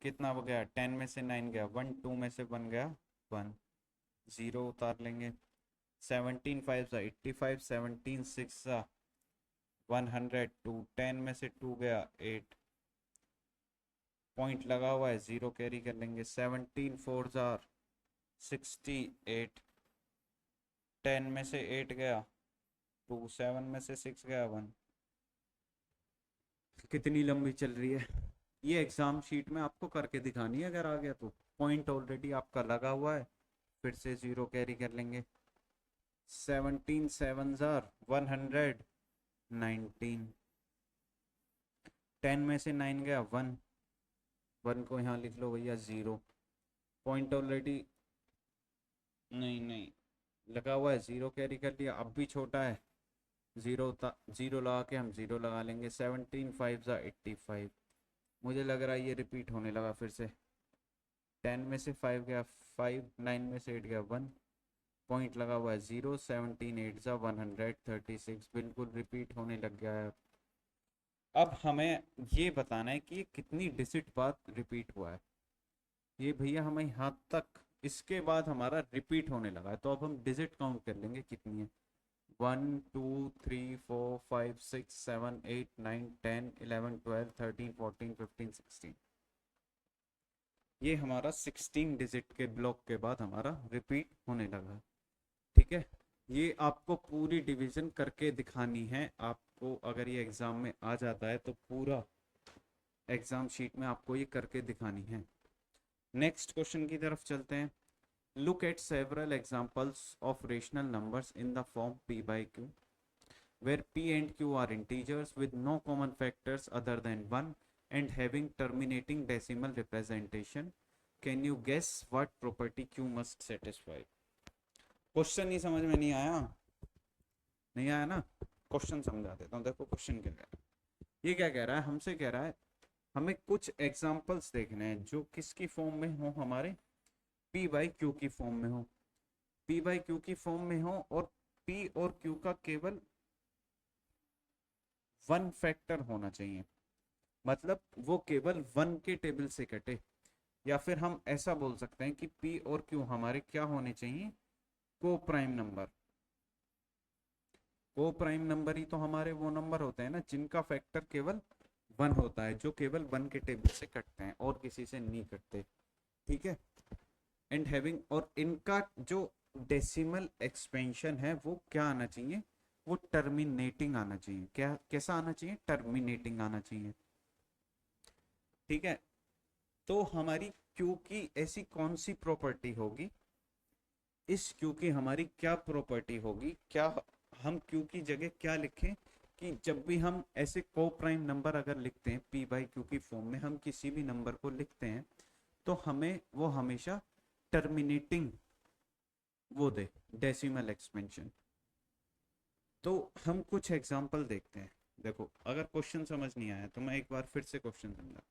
कितना हो गया 10 में से 9 गया 1, 2 में से 1 गया 1, 0 उतार लेंगे, 17 5 जा 85, 17 6 जा 102, 10 में से 2 गया 8, पॉइंट लगा हुआ है, 0 कैरी कर लेंगे, 17 4 जा 68, 10 में से 8 गया 2, 7 में से 6 गया 1, कितनी लंबी चल रही है ये, एग्जाम शीट में आपको करके दिखानी है, अगर आ गया तो, पॉइंट ऑलरेडी आपका लगा हुआ है, फिर से 0 कैरी कर लेंगे, 17 7 जार 119, 10 में से 9 गया 1, 1 को यहाँ लिख लो भैया, 0, पॉइंट ऑलरेडी नहीं लगा हुआ है, जीरो कैरी कर लिया, अब भी छोटा है, जीरो जीरो लगा के हम जीरो लगा लेंगे। 17 5 ज़ा 85। मुझे लग रहा है ये रिपीट होने लगा फिर से। 10 में से 5 गया 5, 9 में से 8 गया 1, पॉइंट लगा हुआ है जीरो। 17 8 ज़ा 136, बिल्कुल रिपीट होने लग गया है। अब हमें ये बताना है कि ये कितनी डिजिट बाद रिपीट हुआ है। ये भैया हमें यहाँ तक, इसके बाद हमारा रिपीट होने लगा है, तो अब हम डिजिट काउंट कर लेंगे कितनी है। 1 2 3 4 5 6 7 8 9 10 11 12 13 14 15 16। ये हमारा 16 डिजिट के ब्लॉक के बाद हमारा रिपीट होने लगा। ठीक है, ये आपको पूरी डिवीजन करके दिखानी है। आपको अगर ये एग्जाम में आ जाता है तो पूरा एग्जाम शीट में आपको ये करके दिखानी है। नेक्स्ट क्वेश्चन की तरफ चलते हैं। Look at several examples of rational numbers in the form p by q where p and q are integers with no common factors other than 1 and having terminating decimal representation. Can you guess what property q must satisfy? Question ही समझ में नहीं आया? नहीं आया ना? Question समझा देता हूँ। देखो क्वेश्चन क्या कह रहा है। ये क्या कह रहा है, हमसे कह रहा है हमें कुछ एग्जांपल्स देखने हैं जो किसकी फॉर्म में हो, हमारे p बाई q की फॉर्म में हो। p बाई q की फॉर्म में हो और p और q का केवल वन फैक्टर होना चाहिए, मतलब वो केवल वन के टेबल से कटे। या फिर हम ऐसा बोल सकते हैं कि p और q हमारे क्या होने चाहिए, को प्राइम नंबर। को प्राइम नंबर ही तो हमारे वो नंबर होते हैं ना जिनका फैक्टर केवल वन होता है, जो केवल वन के टेबल से कटते हैं और किसी से नहीं कटते। ठीक है, एंड हैविंग, और इनका जो डेसिमल एक्सपेंशन है वो क्या आना चाहिए, वो टर्मिनेटिंग आना चाहिए। क्या कैसा आना चाहिए, टर्मिनेटिंग आना चाहिए। ठीक है, तो हमारी क्यू की ऐसी कौन सी प्रॉपर्टी होगी, इस क्यू की हमारी क्या प्रॉपर्टी होगी, क्या हम क्यू की जगह क्या लिखें कि जब भी हम ऐसे को प्राइम नंबर अगर लिखते हैं p बाई क्यू की फॉर्म में, हम किसी भी नंबर को लिखते हैं तो हमें वो हमेशा टर्मिनेटिंग वो दे, डेसिमल एक्सपेंशन। तो हम कुछ एग्जांपल देखते हैं। देखो अगर क्वेश्चन समझ नहीं आया तो मैं एक बार फिर से क्वेश्चन समझा।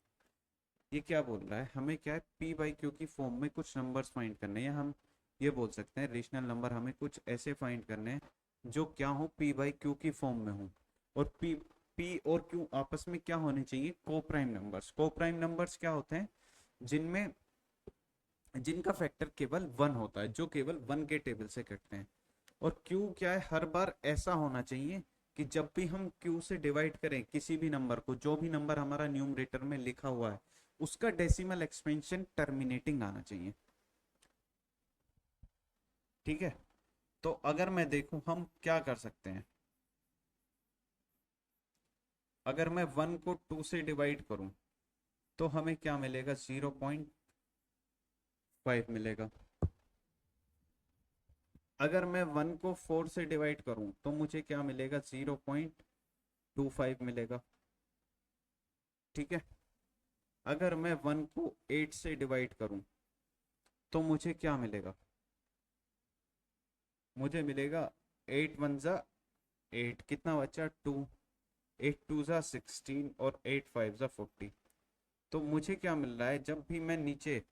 ये क्या बोल रहा है, हमें क्या है p बाई क्यू की फॉर्म में कुछ नंबर्स फाइंड करने हैं, या हम ये बोल सकते हैं रेशनल नंबर हमें कुछ ऐसे फाइंड करने हैं जो क्या हो, p बाई क्यू की फॉर्म में हो। और p और q आपस में क्या होने चाहिए, को प्राइम नंबर्स। को प्राइम नंबर्स क्या होते हैं, जिनमें जिनका फैक्टर केवल वन होता है, जो केवल वन के टेबल से कटते हैं। और Q क्या है, हर बार ऐसा होना चाहिए कि जब भी हम Q से डिवाइड करें किसी भी नंबर को, जो भी नंबर हमारा न्यूमरेटर में लिखा हुआ है उसका डेसिमल एक्सपेंशन टर्मिनेटिंग आना चाहिए। ठीक है, तो अगर मैं देखूं हम क्या कर सकते हैं, अगर मैं वन को टू से डिवाइड करूं तो हमें क्या मिलेगा, 0.5 मिलेगा। अगर मैं वन को फोर से डिवाइड करूं तो मुझे क्या मिलेगा, 0.25 मिलेगा। ठीक है, अगर मैं वन को एट से डिवाइड करूं तो मुझे क्या मिलेगा, मुझे मिलेगा 8 1 ज़ा 8, कितना बचा 2, 8 2 ज़ा 16 और 8 5 ज़ा 40। तो मुझे क्या मिल रहा है, जब भी मैं नीचे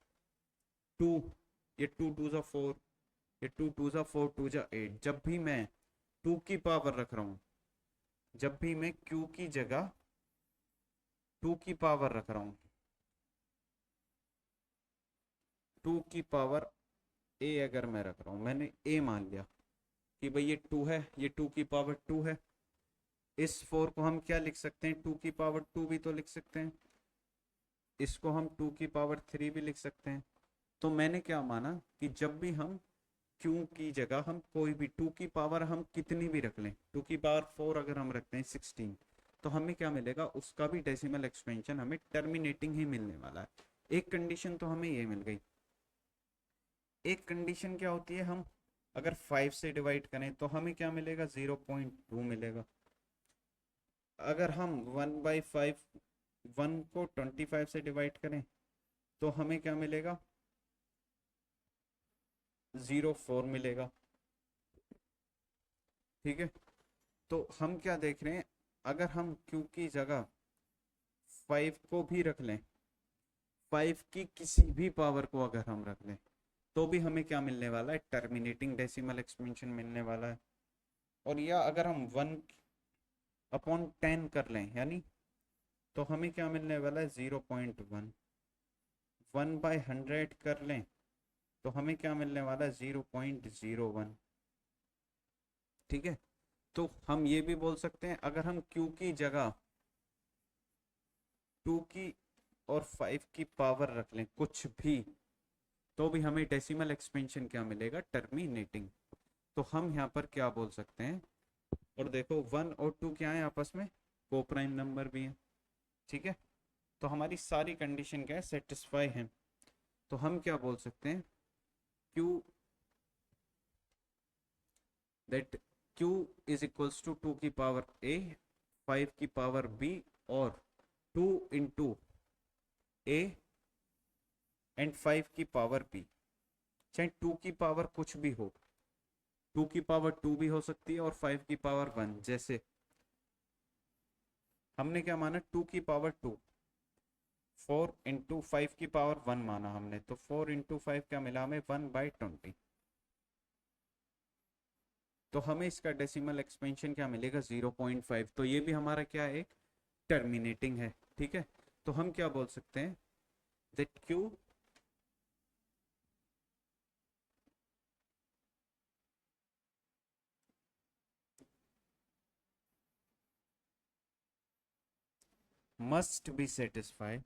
टू, ये 2 2 ज़ा 4, ये 2 2 ज़ा 4 2 ज़ा 8, जब भी मैं टू की पावर रख रहा हूँ, जब भी मैं क्यू की जगह टू की पावर रख रहा हूँ, टू की पावर ए अगर मैं रख रहा हूँ, मैंने ए मान लिया कि भाई ये टू है, ये टू की पावर टू है। इस फोर को हम क्या लिख सकते हैं, टू की पावर टू भी तो लिख सकते हैं, इसको हम टू की पावर थ्री भी लिख सकते हैं। तो मैंने क्या माना कि जब भी हम क्यू की जगह हम कोई भी टू की पावर हम कितनी भी रख लें, टू की पावर फोर अगर हम रखते हैं 16, तो हमें क्या मिलेगा, उसका भी डेसिमल एक्सपेंशन हमें टर्मिनेटिंग ही मिलने वाला है। एक कंडीशन तो हमें ये मिल गई। एक कंडीशन क्या होती है, हम अगर 5 से डिवाइड करें तो हमें क्या मिलेगा, 0.2 मिलेगा। अगर हम 1/5 वन को 25 से डिवाइड करें तो हमें क्या मिलेगा, 0.4 मिलेगा। ठीक है, तो हम क्या देख रहे हैं, अगर हम q की जगह 5 को भी रख लें, 5 की किसी भी पावर को अगर हम रख लें, तो भी हमें क्या मिलने वाला है, टर्मिनेटिंग डेसिमल एक्सपेंशन मिलने वाला है। और या अगर हम 1/10 कर लें, यानी तो हमें क्या मिलने वाला है, 0.1। 1/100 कर लें तो हमें क्या मिलने वाला है, 0.01। ठीक है, तो हम ये भी बोल सकते हैं, अगर हम q की जगह 2 की और 5 की पावर रख लें कुछ भी, तो भी हमें डेसिमल एक्सपेंशन क्या मिलेगा, टर्मिनेटिंग। तो हम यहाँ पर क्या बोल सकते हैं, और देखो 1 और 2 क्या है आपस में, को प्राइम नंबर भी है। ठीक है, तो हमारी सारी कंडीशन क्या है, सेटिस्फाई है। तो हम क्या बोल सकते हैं, q that q is equals to 2 की पावर a, 5 की पावर b, और 2 इंटू a एंड 5 की पावर b। चाहे 2 की पावर कुछ भी हो, 2 की पावर 2 भी हो सकती है और 5 की पावर 1। जैसे हमने क्या माना, 2 की पावर 2, 4 इंटू 5 की पावर 1 माना हमने, तो 4 इंटू 5 क्या मिला हमें, 1/20। तो हमें इसका डेसिमल एक्सपेंशन क्या मिलेगा, 0.5। तो ये भी हमारा क्या है, एक टर्मिनेटिंग है। ठीक है, तो हम क्या बोल सकते हैं, that q must be satisfied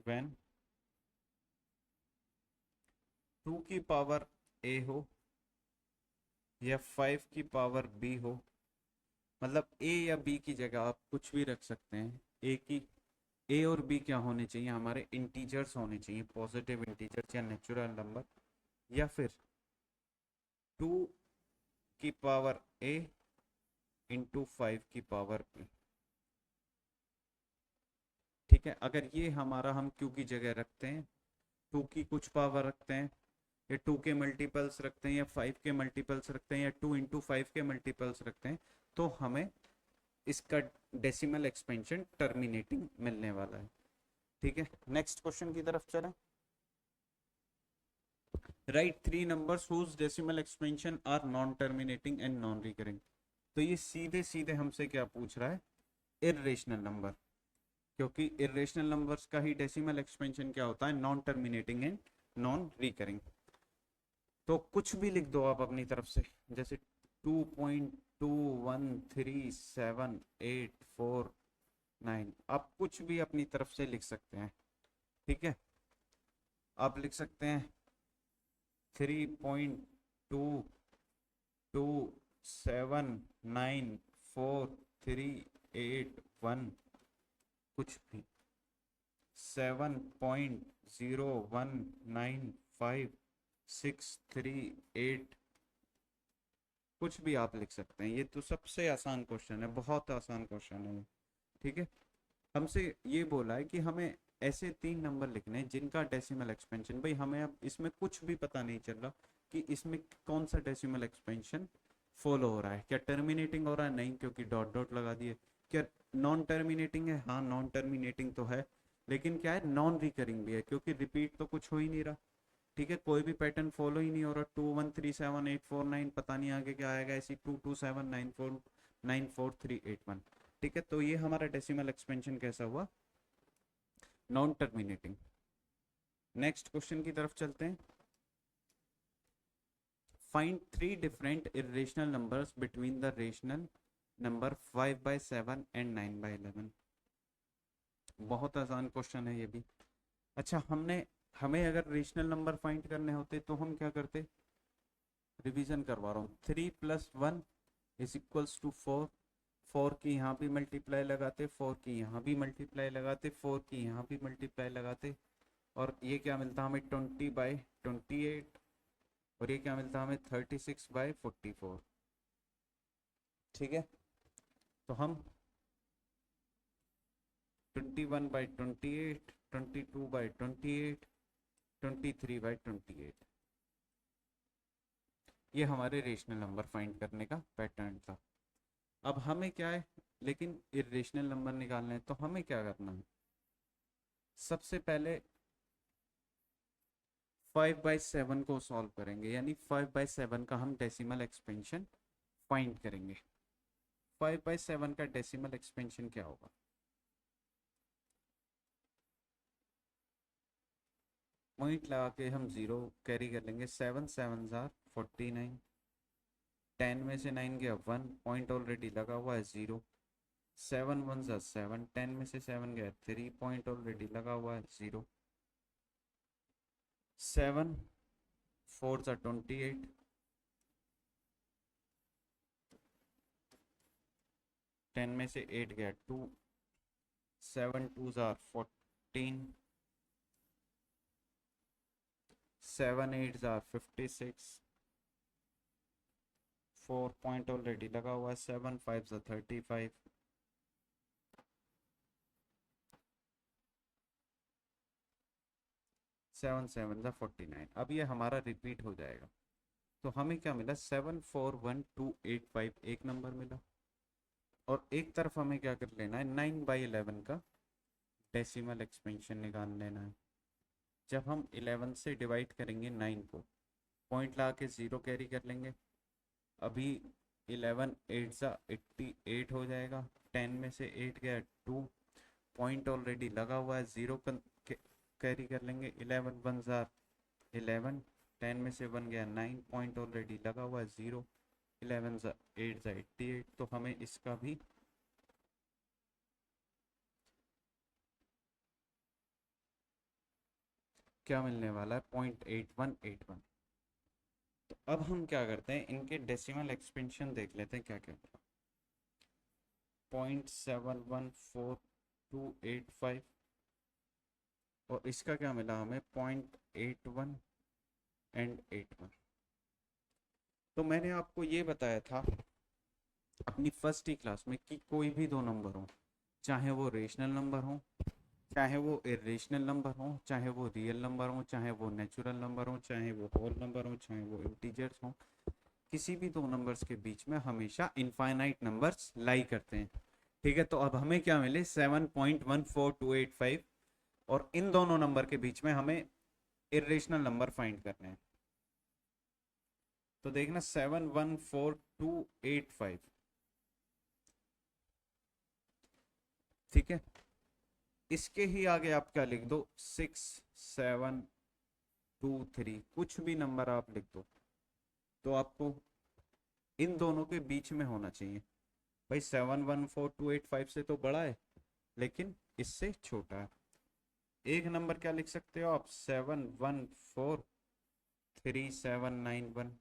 when 2 की पावर a हो या 5 की पावर b हो। मतलब a या b की जगह आप कुछ भी रख सकते हैं। a और b क्या होने चाहिए, हमारे इंटीजर्स होने चाहिए, पॉजिटिव इंटीजर्स या नेचुरल नंबर, या फिर 2 की पावर a इंटू 5 की पावर b। ठीक है, अगर ये हमारा हम q की जगह रखते हैं, 2 की कुछ पावर रखते हैं, या 2 के मल्टीपल्स रखते हैं, या 5 के मल्टीपल्स रखते हैं, या 2 इंटू 5 के मल्टीपल्स रखते हैं, तो हमें इसका डेसिमल एक्सपेंशन टर्मिनेटिंग मिलने वाला है। ठीक है, नेक्स्ट क्वेश्चन की तरफ चलें। Write 3 numbers whose decimal expansion are non terminating and non recurring. तो ये सीधे सीधे हमसे क्या पूछ रहा है, इर्रेशनल नंबर, क्योंकि इर्रेशनल नंबर्स का ही डेसिमल एक्सपेंशन क्या होता है, non terminating and non recurring. तो कुछ भी लिख दो आप अपनी तरफ से, जैसे 2.2137849, आप कुछ भी अपनी तरफ से लिख सकते हैं। ठीक है, आप लिख सकते हैं 3.2279438 कुछ भी, 7.0195638, कुछ भी आप लिख सकते हैं। ये तो सबसे आसान क्वेश्चन है, बहुत आसान क्वेश्चन है। ठीक है, हमसे ये बोला है कि हमें ऐसे 3 नंबर लिखने हैं जिनका डेसिमल एक्सपेंशन, भाई हमें अब इसमें कुछ भी पता नहीं चल रहा कि इसमें कौन सा डेसिमल एक्सपेंशन फॉलो हो रहा है, क्या टर्मिनेटिंग हो रहा है, नहीं क्योंकि डॉट डॉट लगा दिए। क्या नॉन टर्मिनेटिंग है, हाँ नॉन टर्मिनेटिंग तो है, लेकिन क्या है, नॉन रिकरिंग भी है, क्योंकि रिपीट तो कुछ हो ही नहीं रहा। ठीक है, कोई भी पैटर्न फॉलो ही नहीं हो रहा। 2137849, पता नहीं आगे क्या आएगा, ऐसी 227949438 ठीक है, तो ये हमारा डेसिमल एक्सपेंशन कैसा हुआ, नॉन टर्मिनेटिंग। नेक्स्ट क्वेश्चन की तरफ चलते हैं। Find 3 different irrational numbers between the rational number 5/7 and 9/11। बहुत आसान क्वेश्चन है ये भी। अच्छा, हमें अगर रेशनल नंबर फाइंड करने होते तो हम क्या करते, रिवीजन करवा रहा हूँ, 3 + 1 इज इक्वल्स टू 4। 4 की यहाँ भी मल्टीप्लाई लगाते, 4 की यहाँ भी मल्टीप्लाई लगाते, 4 की यहाँ भी मल्टीप्लाई लगाते, और ये क्या मिलता हमें, 20/28, और ये क्या मिलता हमें, 36/44। ठीक है, तो हम 21/28, 22/28, 23/28। ये हमारे रेशनल नंबर फाइंड करने का पैटर्न था। अब हमें क्या है, लेकिन इरेशनल नंबर निकालने हैं, तो हमें क्या करना है, सबसे पहले 5/7 को सॉल्व करेंगे, यानी 5/7 का हम डेसिमल एक्सपेंशन फाइंड करेंगे। 5/7 का डेसिमल एक्सपेंशन क्या होगा, पॉइंट लगा के हम 0 कैरी कर लेंगे। 7 7 जार 49, 10 में से 9 गया 1, पॉइंट ऑलरेडी लगा हुआ है 0। 7 1 जार 7, 10 में से 7 गया 3, पॉइंट ऑलरेडी लगा हुआ है 0। 7 4 जार 28, 10 में से 8 गया 2, 7 2 जार 14, 7 8 जार 56, 4 पॉइंट ऑलरेडी लगा हुआ है 7 5 जार 35, 7 7 जार 49। अब ये हमारा रिपीट हो जाएगा, तो हमें क्या मिला, 741285 एक नंबर मिला। और एक तरफ हमें क्या कर लेना है, 9/11 का डेसिमल एक्सपेंशन निकाल लेना है। जब हम 11 से डिवाइड करेंगे 9 को, पॉइंट ला के 0 कैरी कर लेंगे। अभी 11 8 सा 88 हो जाएगा, 10 में से 8 गया 2, पॉइंट ऑलरेडी लगा हुआ है 0 कैरी कर लेंगे। 11 1 जार 11, 10 में से 1 गया 9, पॉइंट ऑलरेडी लगा हुआ है 0। 11 सा 8 सा 88, तो हमें इसका भी क्या मिलने वाला है, 0.8181। तो अब हम क्या करते हैं, इनके डेसिमल एक्सपेंशन देख लेते हैं क्या क्या मिला। 0.714285 और इसका क्या मिला हमें, 0.81 एंड 81। तो मैंने आपको ये बताया था अपनी फर्स्ट ही क्लास में कि कोई भी दो नंबर हो, चाहे वो रेशनल नंबर हो, चाहे वो इरेशनल नंबर हो, चाहे वो रियल नंबर हो, चाहे वो नेचुरल नंबर हो, चाहे वो होल नंबर हो, चाहे वो इंटीजर्स हो, किसी भी दो नंबर्स के बीच में हमेशा इनफाइनाइट नंबर्स लाई करते हैं। ठीक है, तो अब हमें क्या मिले, 7.14285, और इन दोनों नंबर के बीच में हमें इरेशनल नंबर फाइंड करने हैं। तो देखना 714,285, ठीक है, इसके ही आगे आप क्या लिख दो, 6723, कुछ भी नंबर आप लिख दो, तो आपको इन दोनों के बीच में होना चाहिए। भाई 714,285 से तो बड़ा है, लेकिन इससे छोटा है। एक नंबर क्या लिख सकते हो आप, 714,3791,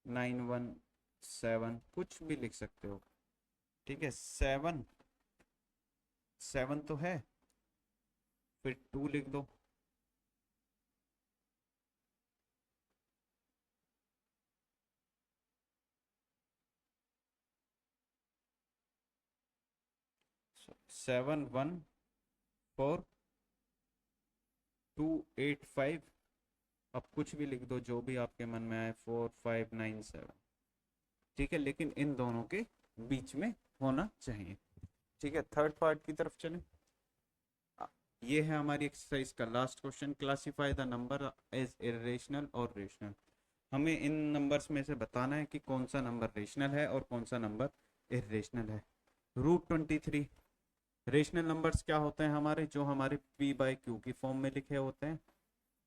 917, कुछ भी लिख सकते हो। ठीक है, 7 तो है, फिर 2 लिख दो, so, 714,285, अब कुछ भी लिख दो जो भी आपके मन में आए, 4597। ठीक है, लेकिन इन दोनों के बीच में होना चाहिए। ठीक है, थर्ड पार्ट की तरफ चलें। ये है हमारी एक्सरसाइज का last question, classify the number as irrational और रेशनल। हमें इन नंबर्स में से बताना है कि कौन सा नंबर रेशनल है और कौन सा नंबर इरेशनल है। √23 रेशनल नंबर्स क्या होते हैं हमारे, जो हमारे p/q की फॉर्म में लिखे होते हैं,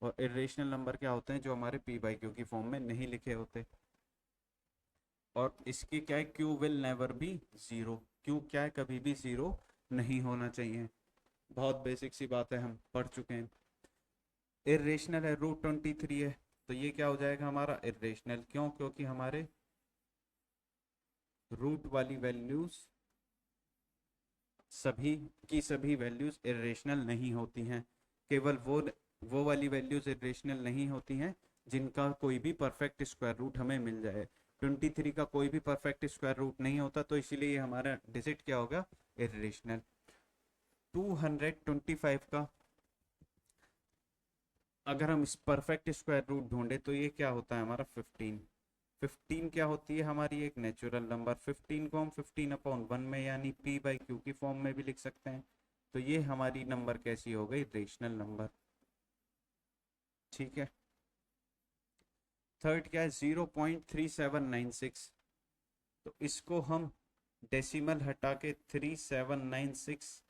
और इरेशनल नंबर क्या होते हैं, जो हमारे p/q की फॉर्म में नहीं लिखे होते। और इसकी क्या है, q will never be 0, q क्या है, कभी भी 0 नहीं होना चाहिए। बहुत बेसिक सी बात है, हम पढ़ चुके हैं। इरेशनल है, √23 है, तो ये क्या हो जाएगा हमारा इरेशनल। क्यों, क्योंकि हमारे रूट वाली वैल्यूज सभी की सभी वैल्यूज इरेशनल नहीं होती हैं। केवल वो वाली वैल्यूज इरेशनल नहीं होती हैं जिनका कोई भी परफेक्ट स्क्वायर रूट हमें मिल जाए। 23 का कोई भी परफेक्ट स्क्वायर रूट नहीं होता, तो इसीलिए हमारा डिजिट क्या होगा, इरेशनल। 225 का अगर हम इस परफेक्ट स्क्वायर रूट ढूंढे तो ये क्या होता है हमारा 15। 15 क्या होती है हमारी एक नेचुरल नंबर। 15 को हम 15/1 में यानी p/q की फॉर्म में भी लिख सकते हैं। तो ये हमारी नंबर कैसी हो गई, रेशनल नंबर। ठीक है। थर्ड क्या है, 0.3796। तो इसको हम डेसिमल हटा के 3796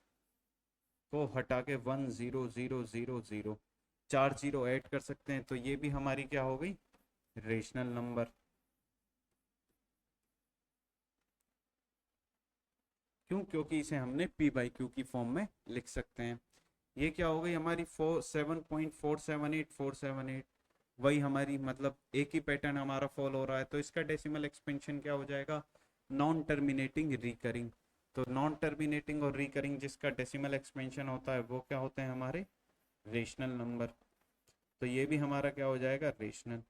को हटा के 10000 4 जीरो ऐड कर सकते हैं। तो ये भी हमारी क्या हो गई, रेशनल नंबर। क्यों, क्योंकि इसे हमने p/q की फॉर्म में लिख सकते हैं। ये क्या हो गई हमारी 7.478478। वही हमारी मतलब एक ही पैटर्न हमारा फॉलो हो रहा है। तो इसका डेसिमल एक्सपेंशन क्या हो जाएगा, नॉन टर्मिनेटिंग रिकरिंग। तो नॉन टर्मिनेटिंग और रिकरिंग जिसका डेसिमल एक्सपेंशन होता है वो क्या होते हैं हमारे, रेशनल नंबर। तो ये भी हमारा क्या हो जाएगा, रेशनल।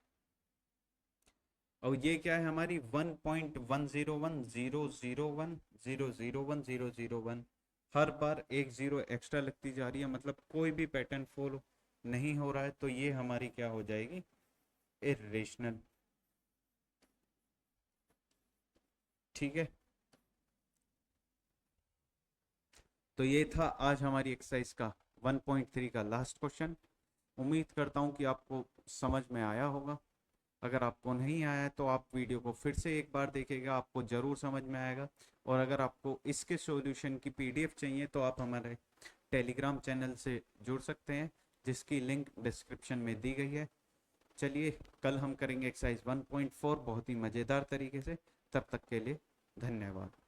और ये क्या है हमारी 1.101001001001। हर बार एक जीरो एक्स्ट्रा लगती जा रही है, मतलब कोई भी पैटर्न फॉलो नहीं हो रहा है। तो ये हमारी क्या हो जाएगी, इर्रेशनल। ठीक है। तो ये था आज हमारी एक्सरसाइज का 1.3 का लास्ट क्वेश्चन। उम्मीद करता हूँ कि आपको समझ में आया होगा। अगर आपको नहीं आया है तो आप वीडियो को फिर से एक बार देखिएगा, आपको ज़रूर समझ में आएगा। और अगर आपको इसके सॉल्यूशन की पीडीएफ चाहिए तो आप हमारे टेलीग्राम चैनल से जुड़ सकते हैं, जिसकी लिंक डिस्क्रिप्शन में दी गई है। चलिए, कल हम करेंगे एक्सरसाइज 1.4 बहुत ही मज़ेदार तरीके से। तब तक के लिए धन्यवाद।